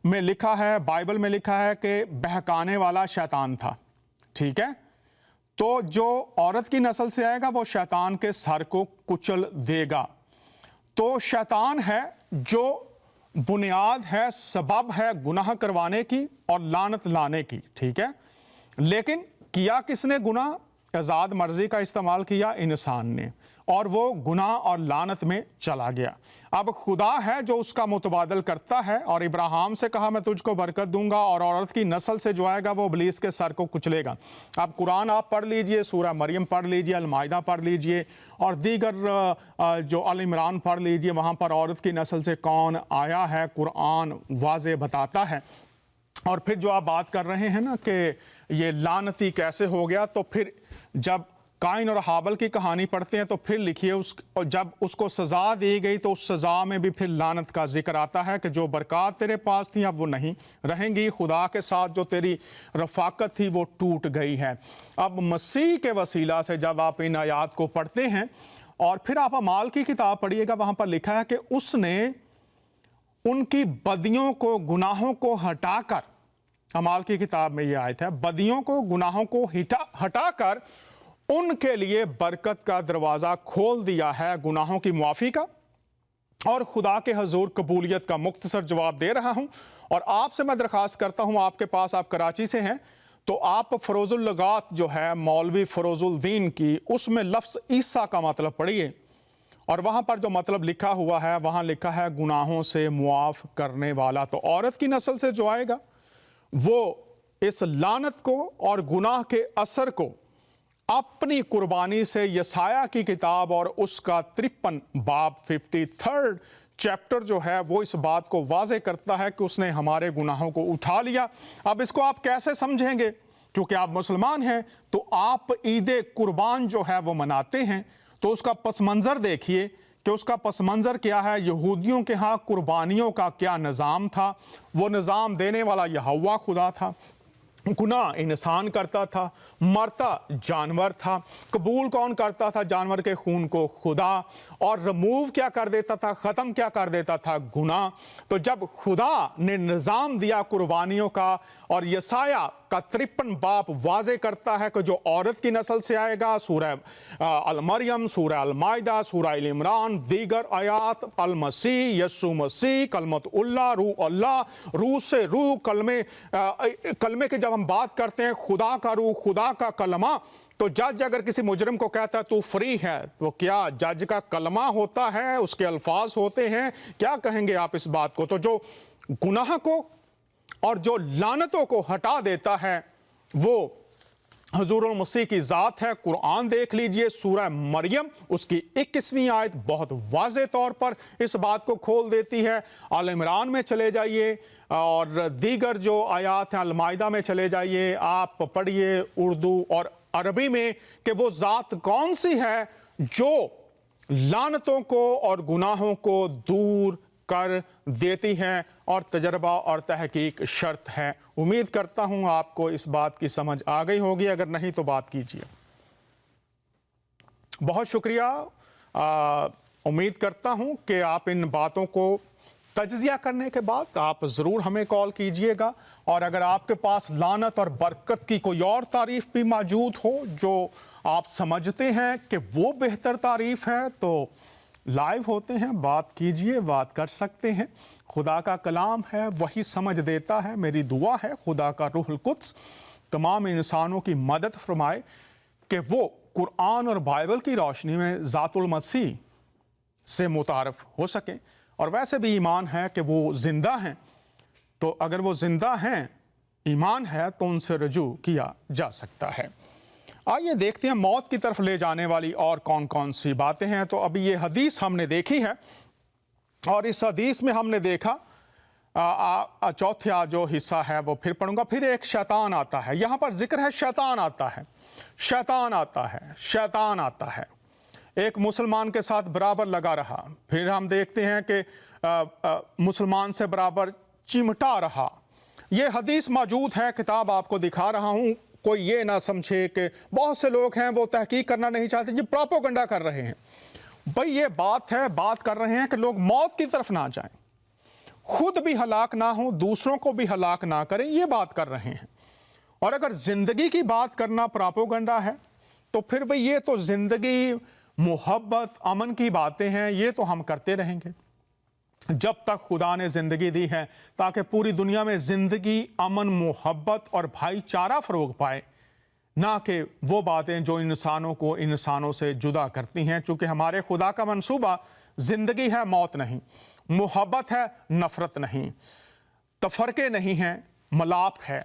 میں لکھا ہے, بائبل میں لکھا ہے کہ بہکانے والا شیطان تھا, ٹھیک ہے. تو جو عورت کی نسل سے آئے گا وہ شیطان کے سر کو کچل دے گا. تو شیطان ہے جو بنیاد ہے, سبب ہے گناہ کروانے کی اور لعنت لانے کی, ٹھیک ہے. لیکن کیا کس نے گناہ؟ آزاد مرضی کا استعمال کیا انسان نے, اور وہ گناہ اور لعنت میں چلا گیا. اب خدا ہے جو اس کا متبادل کرتا ہے, اور ابراہیم سے کہا میں تجھ کو برکت دوں گا اور عورت کی نسل سے جو آئے گا وہ ابلیس کے سر کو کچلے گا. اب قرآن آپ پڑھ لیجئے, سورہ مریم پڑھ لیجئے, المائدہ پڑھ لیجئے, اور دیگر جو آل عمران پڑھ لیجئے, وہاں پر عورت کی نسل سے کون آیا ہے قرآن واضح بتاتا ہے. اور پھر جو آپ بات کر رہے ہیں نا کہ یہ لعنتی کیسے ہو گیا, تو پھر جب قائن اور حابل کی کہانی پڑھتے ہیں تو پھر لکھیے جب اس کو سزا دی گئی تو اس سزا میں بھی پھر لعنت کا ذکر آتا ہے کہ جو برکات تیرے پاس تھیں اب وہ نہیں رہیں گی, خدا کے ساتھ جو تیری رفاقت تھی وہ ٹوٹ گئی ہے. اب مسیح کے وسیلہ سے جب آپ ان آیات کو پڑھتے ہیں, اور پھر آپ اعمال کی کتاب پڑھیے گا, وہاں پر لکھا ہے کہ اس نے ان کی بدیوں کو, گناہوں کو ہٹا کر, اعمال کی کتاب میں یہ آیت ہے, بدیوں کو, گناہوں کو ہٹا کر ان کے لیے برکت کا دروازہ کھول دیا ہے, گناہوں کی معافی کا. اور خدا کے حضور قبولیت کا مختصر جواب دے رہا ہوں, اور آپ سے میں درخواست کرتا ہوں, آپ کے پاس, آپ کراچی سے ہیں, تو آپ فروز اللغات جو ہے مولوی فروز الدین کی, اس میں لفظ عیسیٰ کا مطلب پڑھیے, اور وہاں پر جو مطلب لکھا ہوا ہے وہاں لکھا ہے گناہوں سے معاف کرنے والا. تو عورت کی نسل سے جو آئے گا وہ اس لعنت کو اور گناہ کے اثر کو اپنی قربانی سے, یسایہ کی کتاب اور اس کا 53 باب 53 چیپٹر جو ہے وہ اس بات کو واضح کرتا ہے کہ اس نے ہمارے گناہوں کو اٹھا لیا. اب اس کو آپ کیسے سمجھیں گے؟ کیونکہ آپ مسلمان ہیں تو آپ عید قربان جو ہے وہ مناتے ہیں, تو اس کا پس منظر دیکھیے کہ اس کا پس منظر کیا ہے. یہودیوں کے ہاں قربانیوں کا کیا نظام تھا؟ وہ نظام دینے والا یہوہ خدا تھا. گناہ انسان کرتا تھا, مرتا جانور تھا. قبول کون کرتا تھا جانور کے خون کو؟ خدا. اور ریموو کیا کر دیتا تھا, ختم کیا کر دیتا تھا؟ گناہ. تو جب خدا نے نظام دیا قربانیوں کا, اور یسایہ کا 53 باب واضح کرتا ہے کہ جو عورت کی نسل سے آئے گا, سورہ المریم, سورہ المائدہ, سورہ آل عمران, دیگر آیات, المسیح, یسوع مسیح, کلمت اللہ, روح اللہ, روح سے روح, کلمے کے جب ہم بات کرتے ہیں خدا کا روح, خدا کا کلمہ, تو جج اگر کسی مجرم کو کہتا ہے تو فری ہے, تو کیا جج کا کلمہ ہوتا ہے, اس کے الفاظ ہوتے ہیں؟ کیا کہیں گے آپ اس بات کو؟ تو جو گناہ کو اور جو لعنتوں کو ہٹا دیتا ہے وہ حضور المسیح کی ذات ہے. قرآن دیکھ لیجئے, سورہ مریم اس کی 21ویں آیت بہت واضح طور پر اس بات کو کھول دیتی ہے. آل عمران میں چلے جائیے اور دیگر جو آیات ہیں, المائدہ میں چلے جائیے, آپ پڑھیے اردو اور عربی میں کہ وہ ذات کون سی ہے جو لعنتوں کو اور گناہوں کو دور کر دیتی ہے, اور تجربہ اور تحقیق شرط ہے. امید کرتا ہوں آپ کو اس بات کی سمجھ آ گئی ہوگی, اگر نہیں تو بات کیجیے. بہت شکریہ. امید کرتا ہوں کہ آپ ان باتوں کو تجزیہ کرنے کے بعد آپ ضرور ہمیں کال کیجئے گا, اور اگر آپ کے پاس لعنت اور برکت کی کوئی اور تعریف بھی موجود ہو جو آپ سمجھتے ہیں کہ وہ بہتر تعریف ہے, تو لائیو ہوتے ہیں, بات کیجئے, بات کر سکتے ہیں. خدا کا کلام ہے, وہی سمجھ دیتا ہے. میری دعا ہے خدا کا روح القدس تمام انسانوں کی مدد فرمائے کہ وہ قرآن اور بائبل کی روشنی میں ذات المسیح سے متعارف ہو سکیں, اور ویسے بھی ایمان ہے کہ وہ زندہ ہیں. तो अगर वो जिंदा हैं, ईमान है, तो उनसे रजू किया जा सकता है। आइए देखते हैं मौत की तरफ ले जाने वाली और कौन कौन सी बातें हैं। तो अभी ये हदीस हमने देखी है और इस हदीस में हमने देखा चौथा जो हिस्सा है वो फिर पढ़ूंगा। फिर एक शैतान आता है, यहाँ पर जिक्र है शैतान आता है, शैतान आता है, शैतान आता है, एक मुसलमान के साथ बराबर लगा रहा। फिर हम देखते हैं कि मुसलमान से बराबर चिमटा रहा। ये हदीस मौजूद है, किताब आपको दिखा रहा हूँ। कोई ये ना समझे कि बहुत से लोग हैं वो तहकीक करना नहीं चाहते, ये प्रोपोगंडा कर रहे हैं। भाई ये बात है, बात कर रहे हैं कि लोग मौत की तरफ ना जाएं, खुद भी हलाक ना हो, दूसरों को भी हलाक ना करें, ये बात कर रहे हैं। और अगर जिंदगी की बात करना प्रोपोगंडा है तो फिर भाई ये तो जिंदगी, मोहब्बत, अमन की बातें हैं, ये तो हम करते रहेंगे जब तक खुदा ने ज़िंदगी दी है, ताकि पूरी दुनिया में ज़िंदगी, अमन, मोहब्बत और भाईचारा फ़रोग पाए, ना कि वो बातें जो इंसानों को इंसानों से जुदा करती हैं। चूँकि हमारे खुदा का मंसूबा ज़िंदगी है, मौत नहीं, मोहब्बत है, नफ़रत नहीं, तफरके नहीं हैं, मलाप है,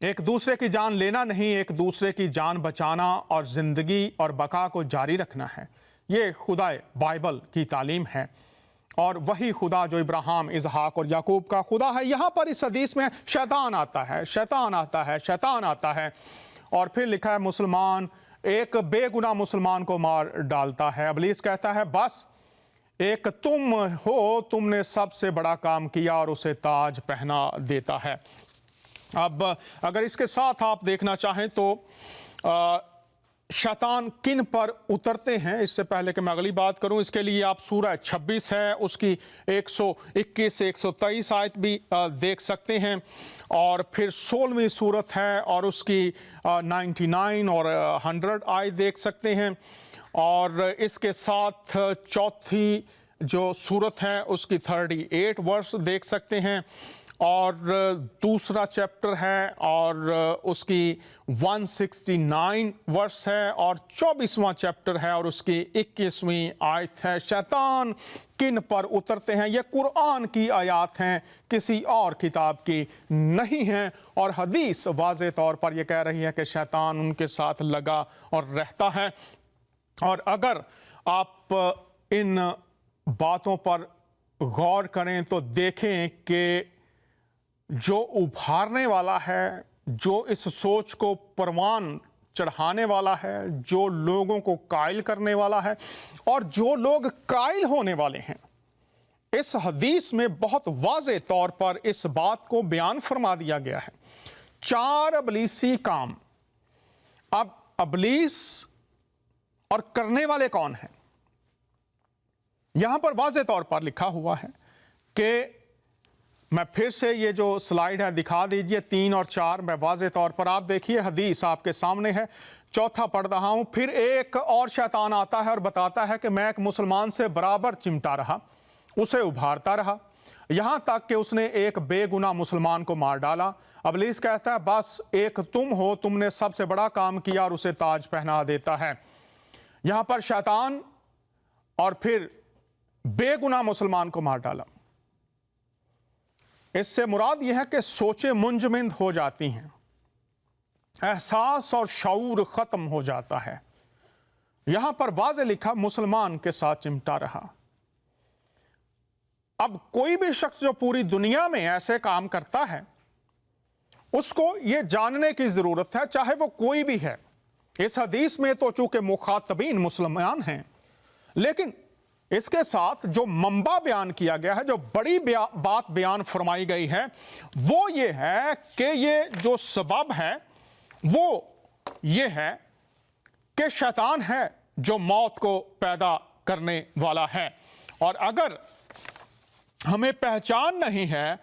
एक दूसरे की जान लेना नहीं, एक दूसरे की जान बचाना और ज़िंदगी और बका को जारी रखना है। ये खुदा बाइबल की तालीम है और वही खुदा जो इब्राहिम, इसहाक और याकूब का खुदा है। यहाँ पर इस हदीस में शैतान आता है, शैतान आता है, शैतान आता है। और फिर लिखा है मुसलमान एक बेगुनाह मुसलमान को मार डालता है। इब्लीस कहता है बस एक तुम हो, तुमने सबसे बड़ा काम किया, और उसे ताज पहना देता है। अब अगर इसके साथ आप देखना चाहें तो शैतान किन पर उतरते हैं, इससे पहले कि मैं अगली बात करूं, इसके लिए आप सूरह 26 है उसकी 121 से 123 आयत भी देख सकते हैं, और फिर 16वीं सूरत है और उसकी 99 और 100 आयत देख सकते हैं, और इसके साथ चौथी जो सूरत है उसकी 38 वर्स देख सकते हैं, और दूसरा चैप्टर है और उसकी 169 वर्स है, और 24वां चैप्टर है और उसकी 21वीं आयत है। शैतान किन पर उतरते हैं, ये कुरान की आयत हैं, किसी और किताब की नहीं हैं। और हदीस वाज़े तौर पर यह कह रही है कि शैतान उनके साथ लगा और रहता है। और अगर आप इन बातों पर गौर करें तो देखें कि जो उभारने वाला है, जो इस सोच को परवान चढ़ाने वाला है, जो लोगों को कायल करने वाला है, और जो लोग कायल होने वाले हैं, इस हदीस में बहुत वाज़े तौर पर इस बात को बयान फरमा दिया गया है। 4 इब्लीसी काम। अब इब्लीस और करने वाले कौन हैं, यहां पर वाज़े तौर पर लिखा हुआ है कि मैं फिर से ये जो स्लाइड है दिखा दीजिए, 3 और 4 मैं वाज़े तौर पर, आप देखिए हदीस आपके सामने है। चौथा पढ़ रहा हूँ। फिर एक और शैतान आता है और बताता है कि मैं एक मुसलमान से बराबर चिमटा रहा, उसे उभारता रहा, यहाँ तक कि उसने एक बेगुनाह मुसलमान को मार डाला। इब्लीस कहता है बस एक तुम हो, तुमने सबसे बड़ा काम किया, और उसे ताज पहना देता है। यहाँ पर शैतान और फिर बेगुनाह मुसलमान को मार डाला। इससे मुराद यह है कि सोचें मुंजमद हो जाती हैं, एहसास और शऊर ख़त्म हो जाता है। यहां पर वाज़े लिखा मुसलमान के साथ चिमटा रहा। अब कोई भी शख्स जो पूरी दुनिया में ऐसे काम करता है, उसको ये जानने की ज़रूरत है, चाहे वो कोई भी है। इस हदीस में तो चूंकि मुखातबीन मुसलमान हैं, लेकिन इसके साथ जो मंबा बयान किया गया है, जो बड़ी बात बयान फरमाई गई है, वो ये है कि ये जो सबब है वो ये है कि शैतान है जो मौत को पैदा करने वाला है। और अगर हमें पहचान नहीं है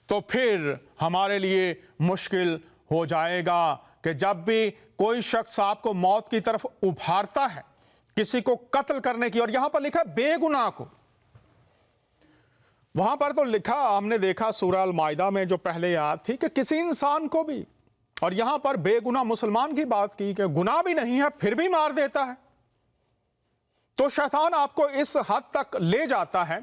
तो फिर हमारे लिए मुश्किल हो जाएगा कि जब भी कोई शख्स आपको मौत की तरफ उभारता है, किसी को कत्ल करने की, और यहां पर लिखा बेगुनाह को, वहां पर तो लिखा, हमने देखा सूरह अल-माइदा में जो पहले याद थी कि किसी इंसान को भी, और यहां पर बेगुनाह मुसलमान की बात की कि गुनाह भी नहीं है फिर भी मार देता है। तो शैतान आपको इस हद तक ले जाता है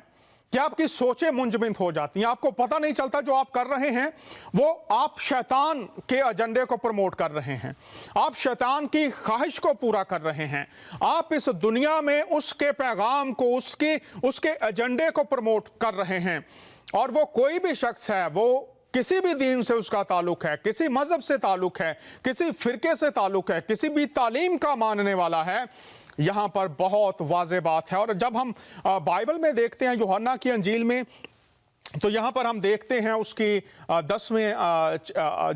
कि आपकी सोचें मुंजमद हो जाती हैं, आपको पता नहीं चलता जो आप कर रहे हैं वो आप शैतान के एजेंडे को प्रमोट कर रहे हैं, आप शैतान की ख्वाहिश को पूरा कर रहे हैं, आप इस दुनिया में उसके पैगाम को, उसके एजेंडे को प्रमोट कर रहे हैं। और वो कोई भी शख्स है, वो किसी भी दीन से उसका ताल्लुक है, किसी मजहब से ताल्लुक है, किसी फिरके से ताल्लुक है, किसी भी तालीम का मानने वाला है, यहाँ पर बहुत वाज़ेह बात है। और जब हम बाइबल में देखते हैं यूहन्ना की अंजील में, तो यहाँ पर हम देखते हैं उसकी 10वें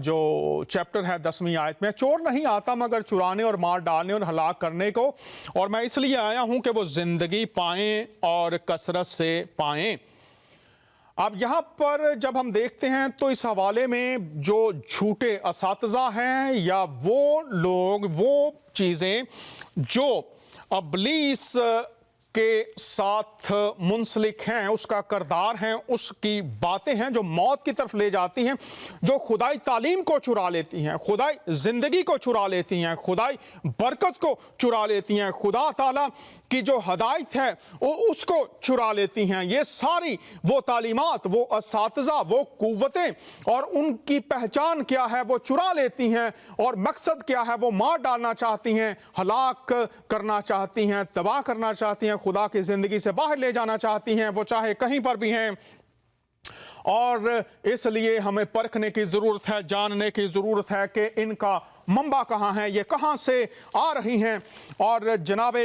जो चैप्टर है 10वीं आयत में, चोर नहीं आता मगर चुराने और मार डालने और हलाक करने को, और मैं इसलिए आया हूँ कि वो ज़िंदगी पाएँ और कसरत से पाएँ। अब यहाँ पर जब हम देखते हैं तो इस हवाले में जो झूठे असातिज़ा हैं या वो लोग, वो चीज़ें जो इब्लीस के साथ मुंसलिक हैं, उसका करदार हैं, उसकी बातें हैं जो मौत की तरफ ले जाती हैं, जो खुदाई तालीम को चुरा लेती हैं, खुदाई ज़िंदगी को चुरा लेती हैं, खुदाई बरकत को चुरा लेती हैं, खुदा ताला की जो हदायत है वो उसको चुरा लेती हैं। ये सारी वो तालीमात, वो असातिज़ा, वो कुव्वतें और उनकी पहचान क्या है वो चुरा लेती हैं, और मकसद क्या है वो मार डालना चाहती हैं, हलाक करना चाहती हैं, तबाह करना चाहती हैं, खुदा की ज़िंदगी से बाहर ले जाना चाहती हैं, वो चाहे कहीं पर भी हैं। और इसलिए हमें परखने की ज़रूरत है, जानने की ज़रूरत है कि इनका मंबा कहाँ है, ये कहाँ से आ रही हैं। और जनाब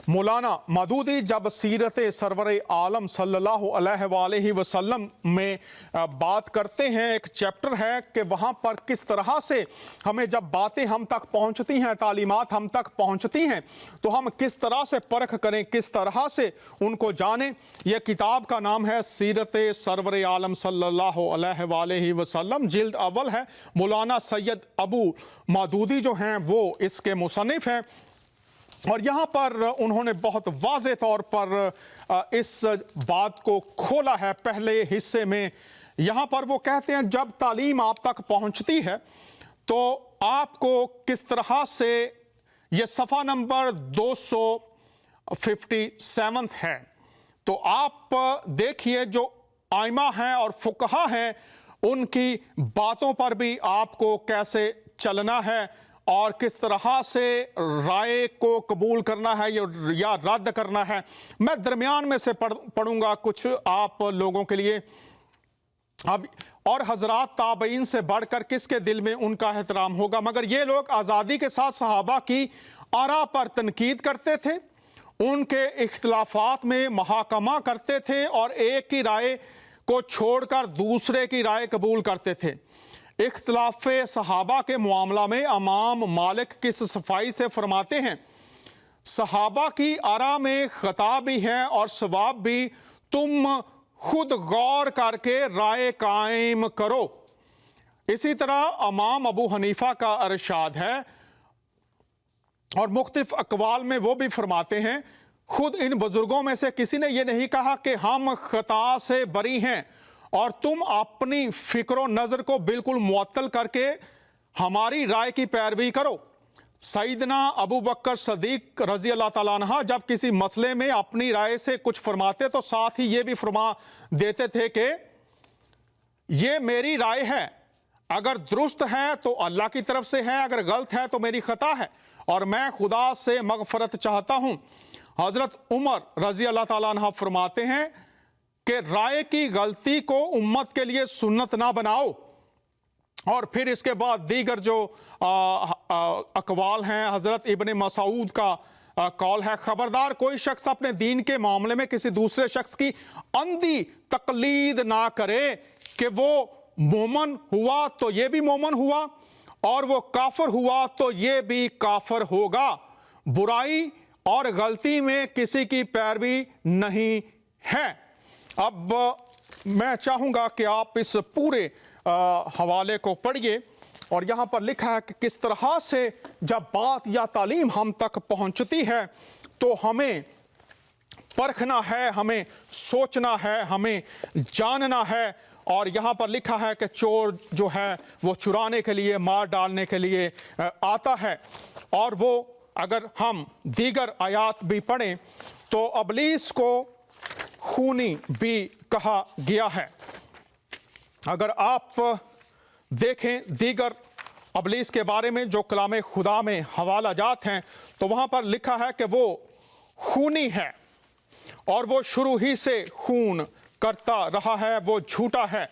मौलाना मदूदी जब सीरत सरवर आलम सल्लल्लाहु अलैहि वसल्लम में बात करते हैं, एक चैप्टर है कि वहाँ पर किस तरह से हमें जब बातें हम तक पहुँचती हैं, तालीमात हम तक पहुँचती हैं, तो हम किस तरह से परख करें, किस तरह से उनको जानें। यह किताब का नाम है सीरत सरवर आलम सल्लल्लाहु अलैहि वसल्लम, जिल्द अव्वल है। मौलाना सैयद अबू मदूदी जो हैं वो इसके मुसन्निफ हैं, और यहाँ पर उन्होंने बहुत वाज़े तौर पर इस बात को खोला है। पहले हिस्से में यहाँ पर वो कहते हैं जब तालीम आप तक पहुँचती है तो आपको किस तरह से, ये सफ़ा नंबर 257 है, तो आप देखिए जो आइमा हैं और फुकहा हैं उनकी बातों पर भी आपको कैसे चलना है और किस तरह से राय को कबूल करना है या रद्द करना है। मैं दरमियान में से पढ़ूंगा कुछ आप लोगों के लिए। अब और हजरात ताबईन से बढ़कर किसके दिल में उनका एहतराम होगा, मगर ये लोग आज़ादी के साथ सहाबा की आरा पर तनकीद करते थे, उनके इख्तिलाफात में मुहाकमा करते थे और एक की राय को छोड़कर दूसरे की राय कबूल करते थे। इख्तिलाफ सहाबा के मामला में इमाम मालिक किस सफाई से फरमाते हैं, सहाबा की आरा में खता भी है और सवाब भी, तुम खुद गौर करके राय कायम करो। इसी तरह इमाम अबू हनीफा का इरशाद है और मुख्तलिफ अकवाल में वो भी फरमाते हैं, खुद इन बुजुर्गों में से किसी ने ये नहीं कहा कि हम खता से बरी हैं और तुम अपनी फिक्र नज़र को बिल्कुल मुअत्तल करके हमारी राय की पैरवी करो। सईदना अबू बकर सदीक रज़ी अल्लाह ताला अन्हा जब किसी मसले में अपनी राय से कुछ फरमाते तो साथ ही ये भी फरमा देते थे कि ये मेरी राय है, अगर दुरुस्त है तो अल्लाह की तरफ से है, अगर गलत है तो मेरी खता है और मैं खुदा से मगफरत चाहता हूँ। हज़रत उमर रज़ी अल्लाह ताला अन्हा फरमाते हैं कि राय की गलती को उम्मत के लिए सुन्नत ना बनाओ। और फिर इसके बाद दीगर जो अकवाल हैं, हज़रत इब्ने मसूद का कौल है, खबरदार कोई शख्स अपने दीन के मामले में किसी दूसरे शख्स की अंधी तकलीद ना करे कि वो मोमन हुआ तो ये भी मोमन हुआ और वो काफिर हुआ तो ये भी काफिर होगा। बुराई और गलती में किसी की पैरवी नहीं है। अब मैं चाहूँगा कि आप इस पूरे हवाले को पढ़िए और यहाँ पर लिखा है कि किस तरह से जब बात या तालीम हम तक पहुँचती है तो हमें परखना है, हमें सोचना है, हमें जानना है। और यहाँ पर लिखा है कि चोर जो है वो चुराने के लिए, मार डालने के लिए आता है। और वो अगर हम दीगर आयात भी पढ़ें तो इब्लीस को खूनी भी कहा गया है। अगर आप देखें दीगर अबलीस के बारे में जो कलाम खुदा में हवाला जात हैं, तो वहाँ पर लिखा है कि वो खूनी है और वो शुरू ही से खून करता रहा है, वो झूठा है।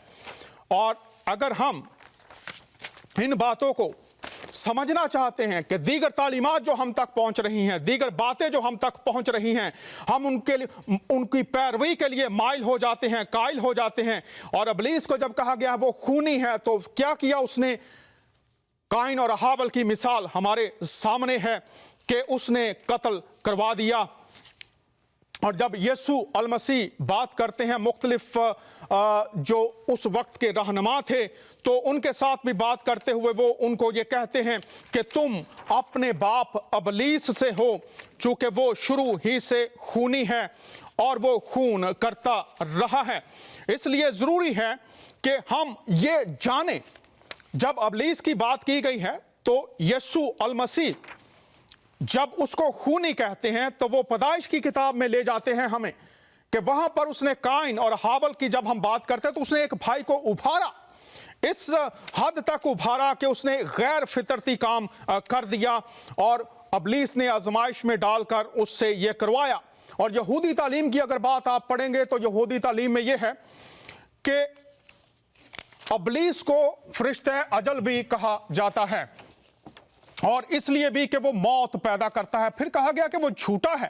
और अगर हम इन बातों को समझना चाहते हैं कि दीगर तालीमात जो हम तक पहुंच रही हैं, दीगर बातें जो हम तक पहुंच रही हैं, हम उनकी पैरवी के लिए माइल हो जाते हैं, कायल हो जाते हैं। और इब्लीस को जब कहा गया वो खूनी है, तो क्या किया उसने? काइन और हाबल की मिसाल हमारे सामने है कि उसने कत्ल करवा दिया। और जब यीशु अल मसीह बात करते हैं मुख्तलिफ जो उस वक्त के रहनुमा थे, तो उनके साथ भी बात करते हुए वो उनको ये कहते हैं कि तुम अपने बाप इब्लीस से हो, चूंकि वो शुरू ही से खूनी है और वो खून करता रहा है। इसलिए ज़रूरी है कि हम ये जानें, जब इब्लीस की बात की गई है तो यीशु अल मसीह जब उसको खूनी कहते हैं तो वो पैदाइश की किताब में ले जाते हैं हमें कि वहां पर उसने काइन और हाबल की जब हम बात करते हैं तो उसने एक भाई को उभारा, इस हद तक उभारा कि उसने गैर फितरती काम कर दिया और इब्लीस ने आजमाइश में डालकर उससे ये करवाया। और यहूदी तालीम की अगर बात आप पढ़ेंगे तो यहूदी तालीम में यह है कि इब्लीस को फरिश्ते अजल भी कहा जाता है और इसलिए भी कि वो मौत पैदा करता है। फिर कहा गया कि वो झूठा है।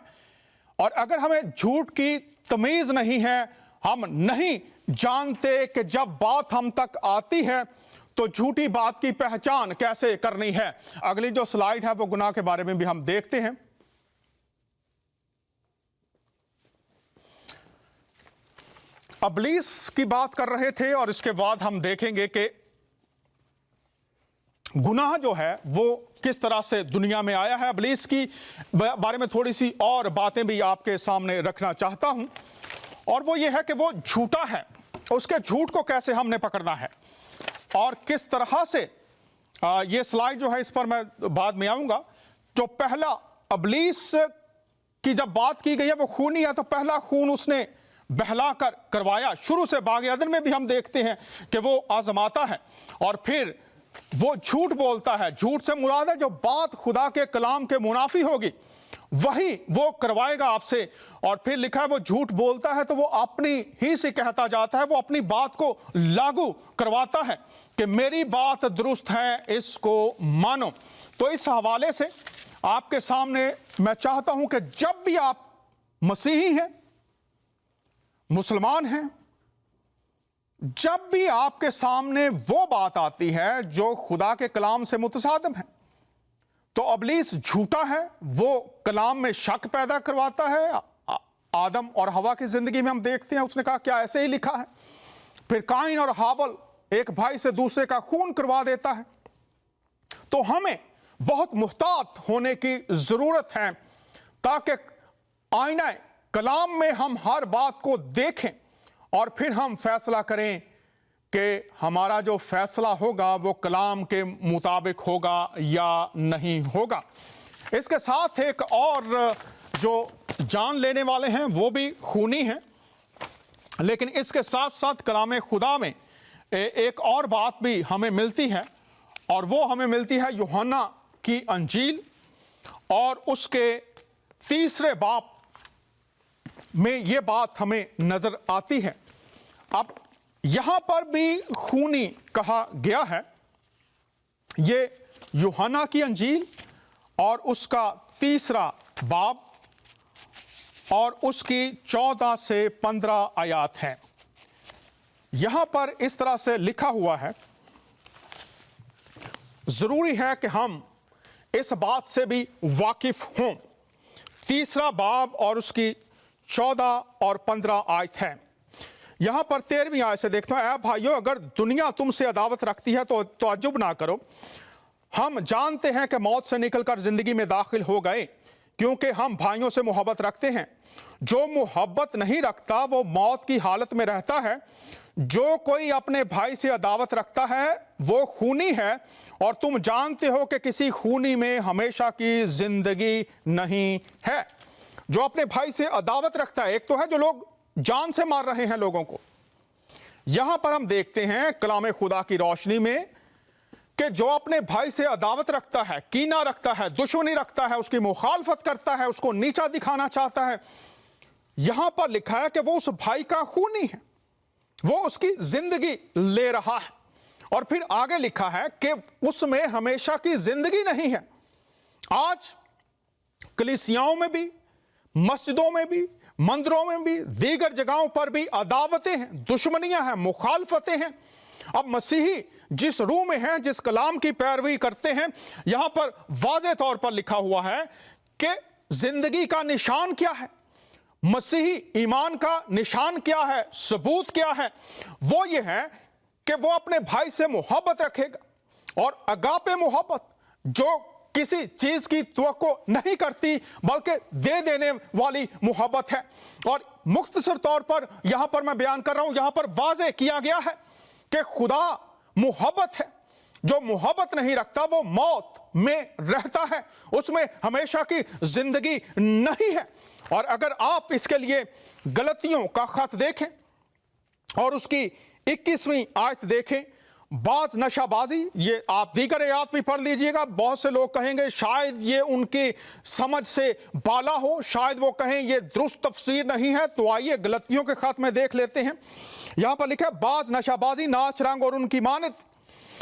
और अगर हमें झूठ की तमीज़ नहीं है, हम नहीं जानते कि जब बात हम तक आती है तो झूठी बात की पहचान कैसे करनी है। अगली जो स्लाइड है वो गुनाह के बारे में भी हम देखते हैं। इब्लीस की बात कर रहे थे और इसके बाद हम देखेंगे कि गुनाह जो है वो किस तरह से दुनिया में आया है। इब्लीस की बारे में थोड़ी सी और बातें भी आपके सामने रखना चाहता हूं, और वो ये है कि वो झूठा है, उसके झूठ को कैसे हमने पकड़ना है और किस तरह से। ये स्लाइड जो है इस पर मैं बाद में आऊंगा। जो पहला इब्लीस की जब बात की गई है वो खूनी है, तो पहला खून उसने बहला कर करवाया। शुरू से बाग अदन में भी हम देखते हैं कि वो आजमाता है और फिर वो झूठ बोलता है। झूठ से मुराद है जो बात खुदा के कलाम के मुनाफी होगी वही वो करवाएगा आपसे। और फिर लिखा है वो झूठ बोलता है तो वो अपनी ही से कहता जाता है, वो अपनी बात को लागू करवाता है कि मेरी बात दुरुस्त है, इसको मानो। तो इस हवाले से आपके सामने मैं चाहता हूं कि जब भी आप मसीही हैं, मुसलमान हैं, जब भी आपके सामने वो बात आती है जो खुदा के कलाम से मुतसादिम है, तो इब्लीस झूठा है, वो कलाम में शक पैदा करवाता है। आदम और हवा की जिंदगी में हम देखते हैं उसने कहा क्या ऐसे ही लिखा है। फिर काइन और हाबल एक भाई से दूसरे का खून करवा देता है। तो हमें बहुत मुहतात होने की जरूरत है ताकि आईना कलाम में हम हर बात को देखें और फिर हम फैसला करें कि हमारा जो फैसला होगा वो कलाम के मुताबिक होगा या नहीं होगा। इसके साथ एक और जो जान लेने वाले हैं वो भी खूनी हैं, लेकिन इसके साथ साथ कलाम खुदा में एक और बात भी हमें मिलती है और वो हमें मिलती है यूहन्ना की अंजील और उसके 3 बाब में ये बात हमें नजर आती है। अब यहां पर भी खूनी कहा गया है। ये यूहन्ना की अंजील और उसका 3 बाब और उसकी 14 से 15 आयात है। यहां पर इस तरह से लिखा हुआ है। जरूरी है कि हम इस बात से भी वाकिफ हों। 3 बाब और उसकी 14 और 15 आयत है। यहां पर 13वीं आयत से देखता हूं, ऐ भाइयों अगर दुनिया तुमसे अदावत रखती है तो ताज्जुब ना करो। हम जानते हैं कि मौत से निकलकर जिंदगी में दाखिल हो गए क्योंकि हम भाइयों से मोहब्बत रखते हैं। जो मोहब्बत नहीं रखता वो मौत की हालत में रहता है। जो कोई अपने भाई से अदावत रखता है वो खूनी है और तुम जानते हो कि किसी खूनी में हमेशा की जिंदगी नहीं है। जो अपने भाई से अदावत रखता है, एक तो है जो लोग जान से मार रहे हैं लोगों को। यहां पर हम देखते हैं कलाम खुदा की रोशनी में कि जो अपने भाई से अदावत रखता है, कीना रखता है, दुश्मनी रखता है, उसकी मुखालफत करता है, उसको नीचा दिखाना चाहता है, यहां पर लिखा है कि वो उस भाई का खूनी है, वो उसकी जिंदगी ले रहा है। और फिर आगे लिखा है कि उसमें हमेशा की जिंदगी नहीं है। आज कलीसियाओं में भी, मस्जिदों में भी, मंदिरों में भी, दीगर जगहों पर भी अदावतें हैं, दुश्मनियां हैं, मुखालफतें हैं। अब मसीही जिस रूह में हैं, जिस कलाम की पैरवी करते हैं, यहां पर वाज़ेह तौर पर लिखा हुआ है कि जिंदगी का निशान क्या है, मसीही ईमान का निशान क्या है, सबूत क्या है। वो ये है कि वो अपने भाई से मोहब्बत रखेगा, और अगापे मोहब्बत जो किसी चीज की तवक्को नहीं करती बल्कि दे देने वाली मोहब्बत है। और मुख्तसर तौर पर यहां पर मैं बयान कर रहा हूं, यहां पर वाज़ेह किया गया है कि खुदा मोहब्बत है। जो मोहब्बत नहीं रखता वो मौत में रहता है, उसमें हमेशा की जिंदगी नहीं है। और अगर आप इसके लिए गलतियों का खत देखें और उसकी 21वीं आयत देखें, बाज नशाबाजी, ये आप दीगर आयत भी पढ़ लीजिएगा। बहुत से लोग कहेंगे शायद ये उनकी समझ से बाला हो, शायद वो कहें ये दुरुस्त तफसीर नहीं है। तो आइए गलतियों के खत में देख लेते हैं। यहां पर लिखा है, बाज नशाबाजी, नाच रंग और उनकी मानत,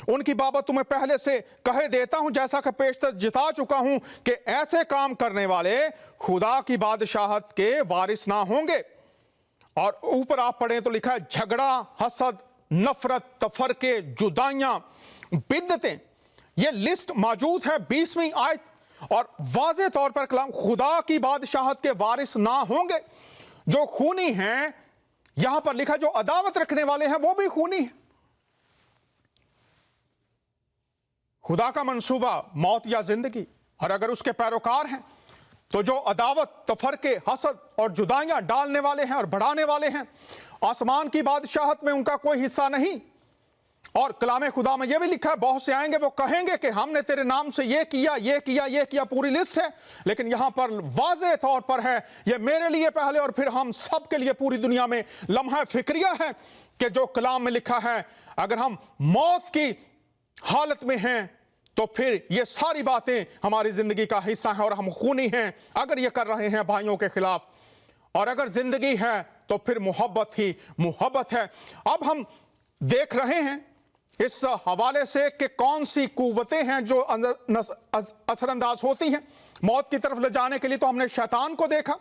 उनकी बाबत तुम्हें पहले से कहे देता हूं, जैसा कि पेशतर जिता चुका हूं कि ऐसे काम करने वाले खुदा की बादशाहत के वारिस ना होंगे। और ऊपर आप पढ़ें तो लिखा है, झगड़ा, हसद, नफरत, तफरके, जुदाइयां, बिद्दतें। ये लिस्ट मौजूद है 20वीं आयत, और वाज़ेह तौर पर कलाम खुदा की बादशाहत के वारिस ना होंगे। जो खूनी हैं, यहां पर लिखा जो अदावत रखने वाले हैं वो भी खूनी हैं। खुदा का मंसूबा मौत या जिंदगी, और अगर उसके पैरोकार हैं तो जो अदावत, तफरके, हसद और जुदाइयां डालने वाले हैं और बढ़ाने वाले हैं, आसमान की बादशाहत में उनका कोई हिस्सा नहीं। और कलाम खुदा में यह भी लिखा है, बहुत से आएंगे वो कहेंगे कि हमने तेरे नाम से ये किया, ये किया, ये किया, पूरी लिस्ट है। लेकिन यहां पर वाज़ेह तौर पर है, ये मेरे लिए पहले और फिर हम सब के लिए पूरी दुनिया में लम्हा फिक्रिया है कि जो कलाम में लिखा है, अगर हम मौत की हालत में हैं तो फिर ये सारी बातें हमारी जिंदगी का हिस्सा हैं और हम खूनी हैं अगर ये कर रहे हैं भाइयों के खिलाफ। और अगर जिंदगी है तो फिर मोहब्बत ही मोहब्बत है। अब हम देख रहे हैं इस हवाले से कि कौन सी कुव्वतें हैं जो असरअंदाज होती हैं मौत की तरफ ले जाने के लिए। तो हमने शैतान को देखा,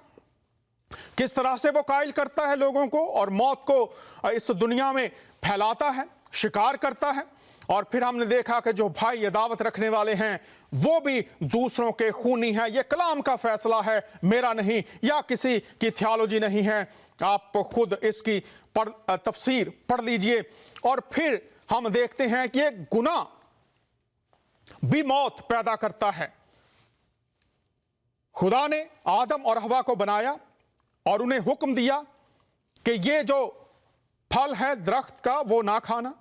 किस तरह से वो कायल करता है लोगों को और मौत को इस दुनिया में फैलाता है, शिकार करता है। और फिर हमने देखा कि जो भाई अदावत रखने वाले हैं वो भी दूसरों के खूनी हैं। ये कलाम का फैसला है, मेरा नहीं, या किसी की थियोलॉजी नहीं है। आप खुद इसकी तफसीर पढ़ लीजिए। और फिर हम देखते हैं कि ये गुनाह भी मौत पैदा करता है। खुदा ने आदम और हवा को बनाया और उन्हें हुक्म दिया कि ये जो फल है दरख्त का वो ना खाना।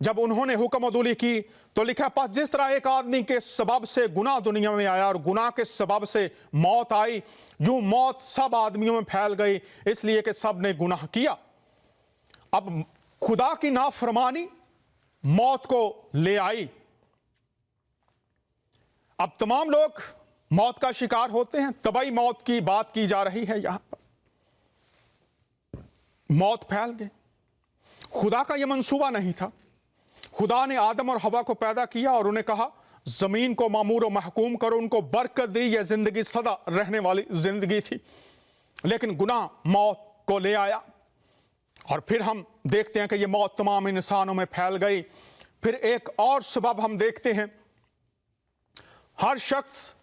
जब उन्होंने हुक्म अदूली की तो लिखा, पास जिस तरह एक आदमी के सबब से गुनाह दुनिया में आया और गुनाह के सबब से मौत आई, यूं मौत सब आदमियों में फैल गई, इसलिए कि सब ने गुनाह किया। अब खुदा की नाफरमानी मौत को ले आई। अब तमाम लोग मौत का शिकार होते हैं। तबाही मौत की बात की जा रही है। यहां पर मौत फैल गई। खुदा का यह मंसूबा नहीं था। खुदा ने आदम और हवा को पैदा किया और उन्हें कहा जमीन को मामूर और महकूम करो, उनको बरकत दी। यह जिंदगी सदा रहने वाली जिंदगी थी, लेकिन गुनाह मौत को ले आया। और फिर हम देखते हैं कि यह मौत तमाम इंसानों में फैल गई। फिर एक और सबब हम देखते हैं, हर शख्स,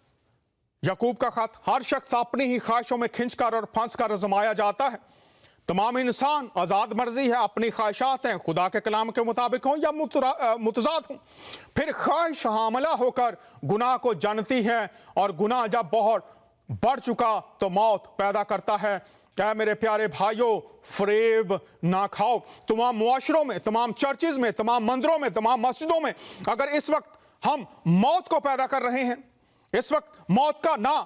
याकूब का खत, हर शख्स अपनी ही ख्वाहिशों में खिंचकर और फंसकर आजमाया जाता है। तमाम इंसान आज़ाद मर्जी है, अपनी ख्वाहिशात हैं, खुदा के कलाम के मुताबिक हों या मुतज़ाद हों। फिर ख्वाहिश हामला होकर गुनाह को जनती है और गुनाह जब बहुत बढ़ चुका तो मौत पैदा करता है। क्या मेरे प्यारे भाइयों, फरेब ना खाओ। तमाम मुआशरों में, तमाम चर्चेज में, तमाम मंदिरों में, तमाम मस्जिदों में अगर इस वक्त हम मौत को पैदा कर रहे हैं, इस वक्त मौत का ना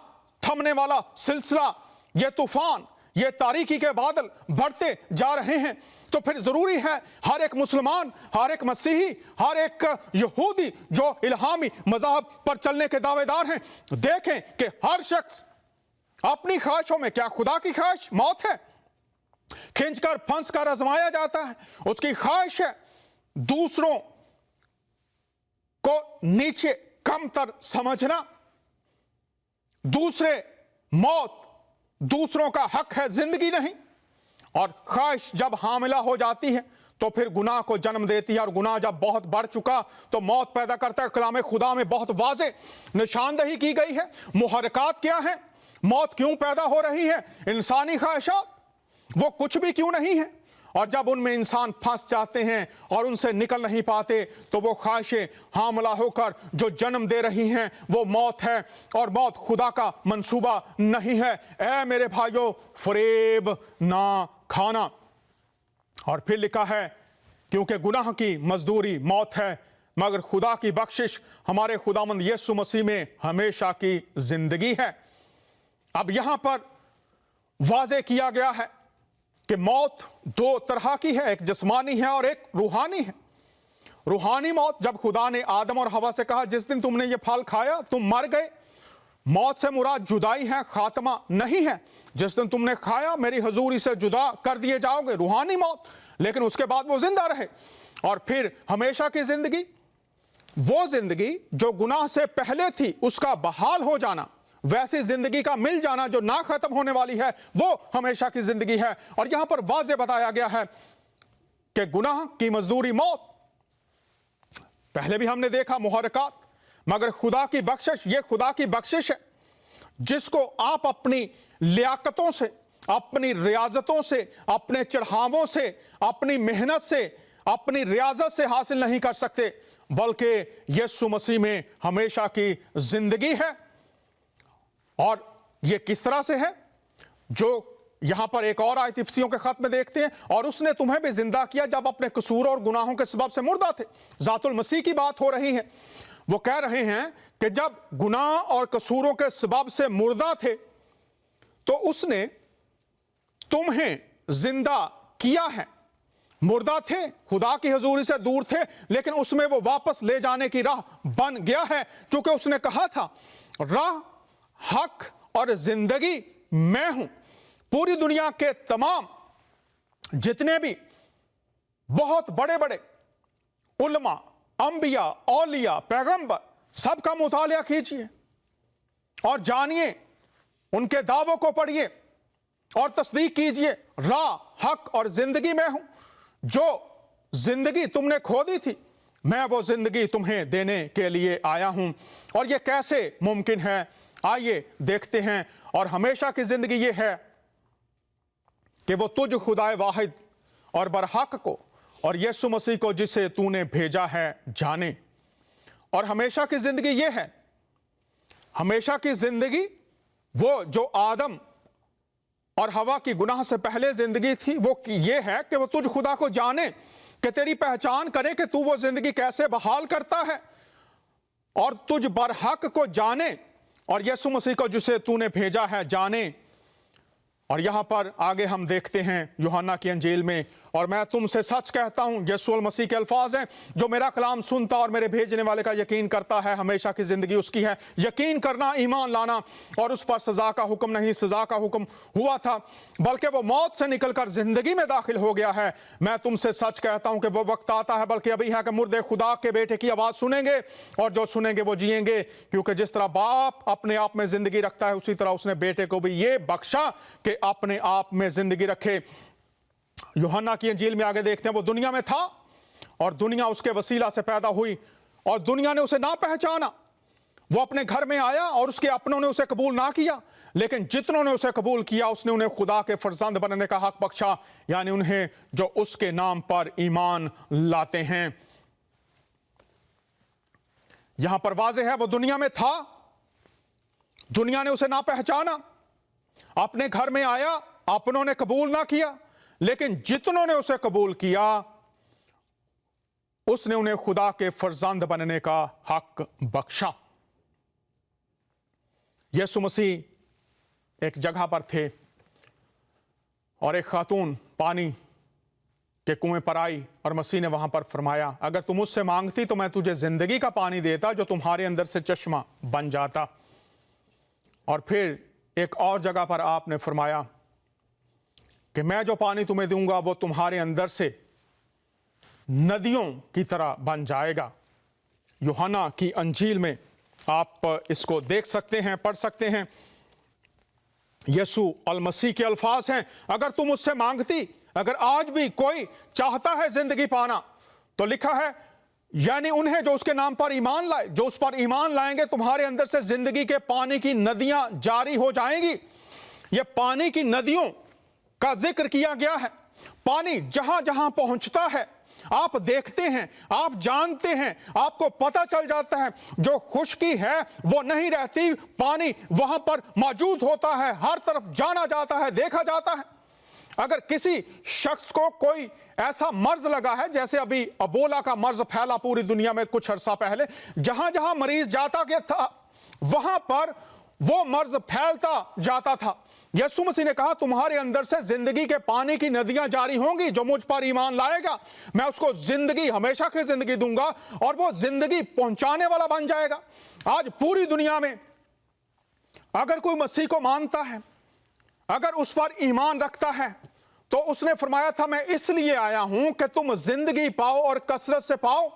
थमने वाला सिलसिला, ये तूफान, ये तारीकी के बादल बढ़ते जा रहे हैं, तो फिर ज़रूरी है हर एक मुसलमान, हर एक मसीही, हर एक यहूदी जो इल्हामी मज़हब पर चलने के दावेदार हैं, देखें कि हर शख्स अपनी ख्वाहिशों में, क्या खुदा की ख्वाहिश मौत है? खींचकर फंस कर आजमाया जाता है। उसकी ख्वाहिश है दूसरों को नीचे कमतर समझना, दूसरे मौत, दूसरों का हक है, जिंदगी नहीं। और ख्वाहिश जब हामिला हो जाती है तो फिर गुनाह को जन्म देती है, और गुनाह जब बहुत बढ़ चुका तो मौत पैदा करता है। कलाम खुदा में बहुत वाज़े निशानदही की गई है। मुहर्रिकात क्या है, मौत क्यों पैदा हो रही है, इंसानी ख्वाहिशात वो कुछ भी क्यों नहीं है, और जब उनमें इंसान फंस जाते हैं और उनसे निकल नहीं पाते तो वो ख्वाहिशें हामला होकर जो जन्म दे रही हैं वो मौत है, और मौत खुदा का मंसूबा नहीं है। ऐ मेरे भाइयों, फरेब ना खाना। और फिर लिखा है, क्योंकि गुनाह की मजदूरी मौत है, मगर खुदा की बख्शिश हमारे खुदामंद यीशु मसीह में हमेशा की जिंदगी है। अब यहां पर वाज़े किया गया है कि मौत दो तरह की है, एक जिस्मानी है और एक रूहानी है। रूहानी मौत, जब खुदा ने आदम और हवा से कहा जिस दिन तुमने ये फल खाया तुम मर गए, मौत से मुराद जुदाई है, खात्मा नहीं है। जिस दिन तुमने खाया मेरी हजूरी से जुदा कर दिए जाओगे, रूहानी मौत। लेकिन उसके बाद वो जिंदा रहे। और फिर हमेशा की जिंदगी, वो जिंदगी जो गुनाह से पहले थी उसका बहाल हो जाना, वैसी जिंदगी का मिल जाना जो ना खत्म होने वाली है, वो हमेशा की जिंदगी है। और यहां पर वाज़े बताया गया है कि गुनाह की मजदूरी मौत। पहले भी हमने देखा मुहर्रिकात, मगर खुदा की बख्शिश, ये खुदा की बख्शिश है जिसको आप अपनी लियाकतों से, अपनी रियाजतों से, अपने चढ़ावों से, अपनी मेहनत से, अपनी रियाजत से हासिल नहीं कर सकते, बल्कि यीशु मसीह में हमेशा की जिंदगी है। और ये किस तरह से है, जो यहां पर एक और आयत इफिसियों के खत में देखते हैं, और उसने तुम्हें भी जिंदा किया जब अपने कसूर और गुनाहों के सबब से मुर्दा थे। जातुल मसीह की बात हो रही है। वो कह रहे हैं कि जब गुनाह और कसूरों के सबब से मुर्दा थे तो उसने तुम्हें जिंदा किया है। मुर्दा थे, खुदा की हजूरी से दूर थे, लेकिन उसमें वो वापस ले जाने की राह बन गया है, क्योंकि उसने कहा था राह, हक और जिंदगी मैं हूं। पूरी दुनिया के तमाम जितने भी बहुत बड़े बड़े उलमा, अंबिया, औलिया, पैगंबर, सबका मुतालिया कीजिए और जानिए, उनके दावों को पढ़िए और तस्दीक कीजिए। राह, हक और जिंदगी मैं हूं। जो जिंदगी तुमने खो दी थी, मैं वो जिंदगी तुम्हें देने के लिए आया हूं। और ये कैसे मुमकिन है, आइए देखते हैं। और हमेशा की जिंदगी ये है कि वो तुझ खुदाए वाहिद और बरहक को और यीशु मसीह को जिसे तूने भेजा है जाने। और हमेशा की जिंदगी ये है, हमेशा की जिंदगी वो जो आदम और हवा की गुनाह से पहले जिंदगी थी, वो ये है कि वो तुझ खुदा को जाने, कि तेरी पहचान करे कि तू वो जिंदगी कैसे बहाल करता है, और तुझ बरहक को जाने और यीशु मसीह को जिसे तूने भेजा है जाने। और यहां पर आगे हम देखते हैं यूहन्ना की अंजील में, और मैं तुमसे सच कहता हूं, यीशु मसीह के अल्फाज हैं, जो मेरा कलाम सुनता और मेरे भेजने वाले का यकीन करता है, हमेशा की जिंदगी उसकी है। यकीन करना, ईमान लाना, और उस पर सजा का हुक्म नहीं, सजा का हुक्म हुआ था, बल्कि वो मौत से निकलकर जिंदगी में दाखिल हो गया है। मैं तुमसे सच कहता हूं कि वो वक्त आता है, बल्कि अभी है, कि मुर्दे खुदा के बेटे की आवाज सुनेंगे, और जो सुनेंगे वो जिएंगे। क्योंकि जिस तरह बाप अपने आप में जिंदगी रखता है, उसी तरह उसने बेटे को भी ये बख्शा कि अपने आप में जिंदगी रखे। यूहन्ना की अंजील में आगे देखते हैं, वो दुनिया में था और दुनिया उसके वसीला से पैदा हुई, और दुनिया ने उसे ना पहचाना। वो अपने घर में आया और उसके अपनों ने उसे कबूल ना किया, लेकिन जितनों ने उसे कबूल किया उसने उन्हें खुदा के फरजंद बनने का हक बख्शा, यानी उन्हें जो उसके नाम पर ईमान लाते हैं। यहां पर वाज़ेह है, वो दुनिया में था, दुनिया ने उसे ना पहचाना, अपने घर में आया, अपनों ने कबूल ना किया, लेकिन जितनों ने उसे कबूल किया उसने उन्हें खुदा के फरजंद बनने का हक बख्शा। यीशु मसीह एक जगह पर थे और एक खातून पानी के कुएं पर आई और मसीह ने वहां पर फरमाया, अगर तुम मुझसे मांगती तो मैं तुझे जिंदगी का पानी देता जो तुम्हारे अंदर से चश्मा बन जाता। और फिर एक और जगह पर आपने फरमाया कि मैं जो पानी तुम्हें दूंगा वो तुम्हारे अंदर से नदियों की तरह बन जाएगा। यूहन्ना की अंजील में आप इसको देख सकते हैं, पढ़ सकते हैं। यीशु अल मसीह के अल्फाज हैं, अगर तुम मुझसे मांगती, अगर आज भी कोई चाहता है जिंदगी पाना, तो लिखा है यानी उन्हें जो उसके नाम पर ईमान लाए, जो उस पर ईमान लाएंगे, तुम्हारे अंदर से जिंदगी के पानी की नदियां जारी हो जाएंगी। ये पानी की नदियों का जिक्र किया गया है। पानी जहां जहां पहुंचता है आप देखते हैं, आप जानते हैं, आपको पता चल जाता है, जो खुश्की है वो नहीं रहती, पानी वहां पर मौजूद होता है, हर तरफ जाना जाता है, देखा जाता है। अगर किसी शख्स को कोई ऐसा मर्ज लगा है, जैसे अभी अबोला का मर्ज फैला पूरी दुनिया में कुछ अरसा पहले, जहां जहां मरीज जाता गया था वहां पर वो मर्ज फैलता जाता था। यीशु मसीह ने कहा, तुम्हारे अंदर से जिंदगी के पानी की नदियां जारी होंगी, जो मुझ पर ईमान लाएगा मैं उसको जिंदगी, हमेशा की जिंदगी दूंगा और वो जिंदगी पहुंचाने वाला बन जाएगा। आज पूरी दुनिया में अगर कोई मसीह को मानता है, अगर उस पर ईमान रखता है, तो उसने फरमाया था, मैं इसलिए आया हूं कि तुम जिंदगी पाओ और कसरत से पाओ।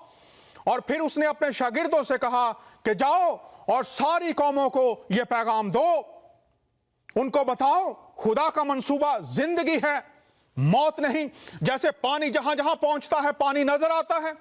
और फिर उसने अपने शागिर्दों से कहा कि जाओ और सारी कौमों को यह पैगाम दो, उनको बताओ खुदा का मंसूबा जिंदगी है, मौत नहीं। जैसे पानी जहां जहां पहुंचता है पानी नजर आता है।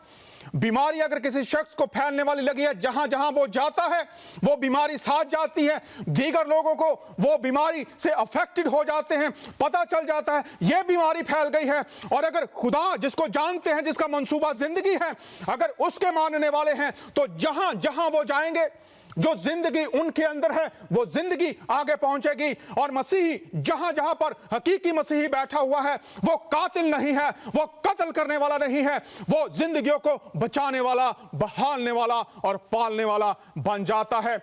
बीमारी अगर किसी शख्स को फैलने वाली लगी है, जहां जहां वो जाता है वो बीमारी साथ जाती है, दीगर लोगों को वो बीमारी से अफेक्टेड हो जाते हैं, पता चल जाता है ये बीमारी फैल गई है। और अगर खुदा जिसको जानते हैं, जिसका मंसूबा जिंदगी है, अगर उसके मानने वाले हैं, तो जहां जहां वो जाएंगे, जो जिंदगी उनके अंदर है वो जिंदगी आगे पहुंचेगी। और मसीही जहां जहां पर हकीकी मसीही बैठा हुआ है, वो कातिल नहीं है, वो कत्ल करने वाला नहीं है, वो जिंदगियों को बचाने वाला, बहालने वाला और पालने वाला बन जाता है।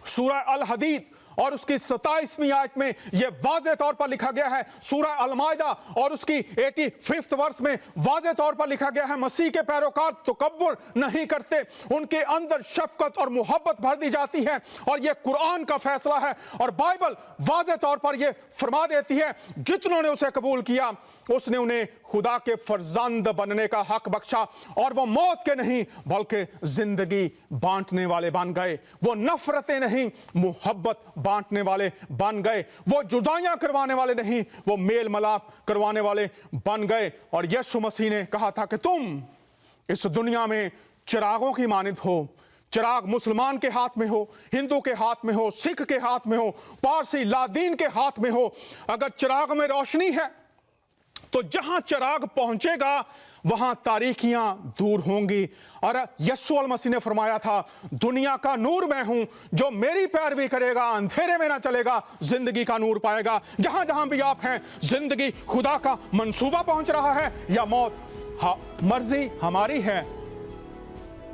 सूरह अल हदीद और उसकी 27वीं आयत में यह वाज़े तौर पर लिखा गया है। सूरह अल माइदा और उसकी 85वें वर्स में वाज़े तौर पर लिखा गया है, मसीह के पैरोकार तकब्बुर नहीं करते, उनके अंदर शफकत और मोहब्बत भर दी जाती है। और यह कुरान का फैसला है। और बाइबल वाज़े तौर पर यह फरमा देती है, जितनों ने उसे कबूल किया उसने उन्हें खुदा के फर्जंद बनने का हक बख्शा, और वो मौत के नहीं बल्कि जिंदगी बांटने वाले बन गए। वो नफरतें नहीं, मोहब्बत बांटने वाले बन गए। वो जुदाइयां करवाने वाले नहीं, वो मेल मिलाप करवाने वाले बन गए। और यीशु मसीह ने कहा था कि तुम इस दुनिया में चिरागों की मानिंद हो। चिराग मुसलमान के हाथ में हो, हिंदू के हाथ में हो, सिख के हाथ में हो, पारसी लादीन के हाथ में हो। अगर चिराग में रोशनी है तो जहां चिराग पहुंचेगा वहां तारीकियां दूर होंगी। और यीशु अल मसीह ने फरमाया था, दुनिया का नूर मैं हूं, जो मेरी पैरवी करेगा अंधेरे में ना चलेगा, जिंदगी का नूर पाएगा। जहां जहां भी आप हैं, जिंदगी खुदा का मंसूबा पहुंच रहा है या मौत, मर्जी हमारी है।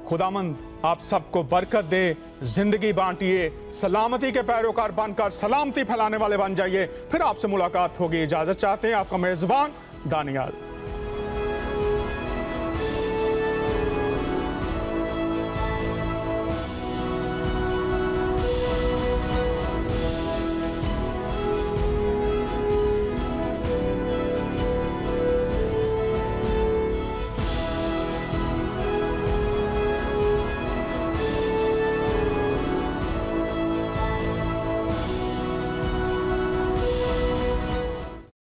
खुदामंद आप सबको बरकत दे, जिंदगी बांटिए, सलामती के पैरोकार बनकर सलामती फैलाने वाले बन जाइए। फिर आपसे मुलाकात होगी। इजाजत चाहते हैं आपका मेजबान दानियाल।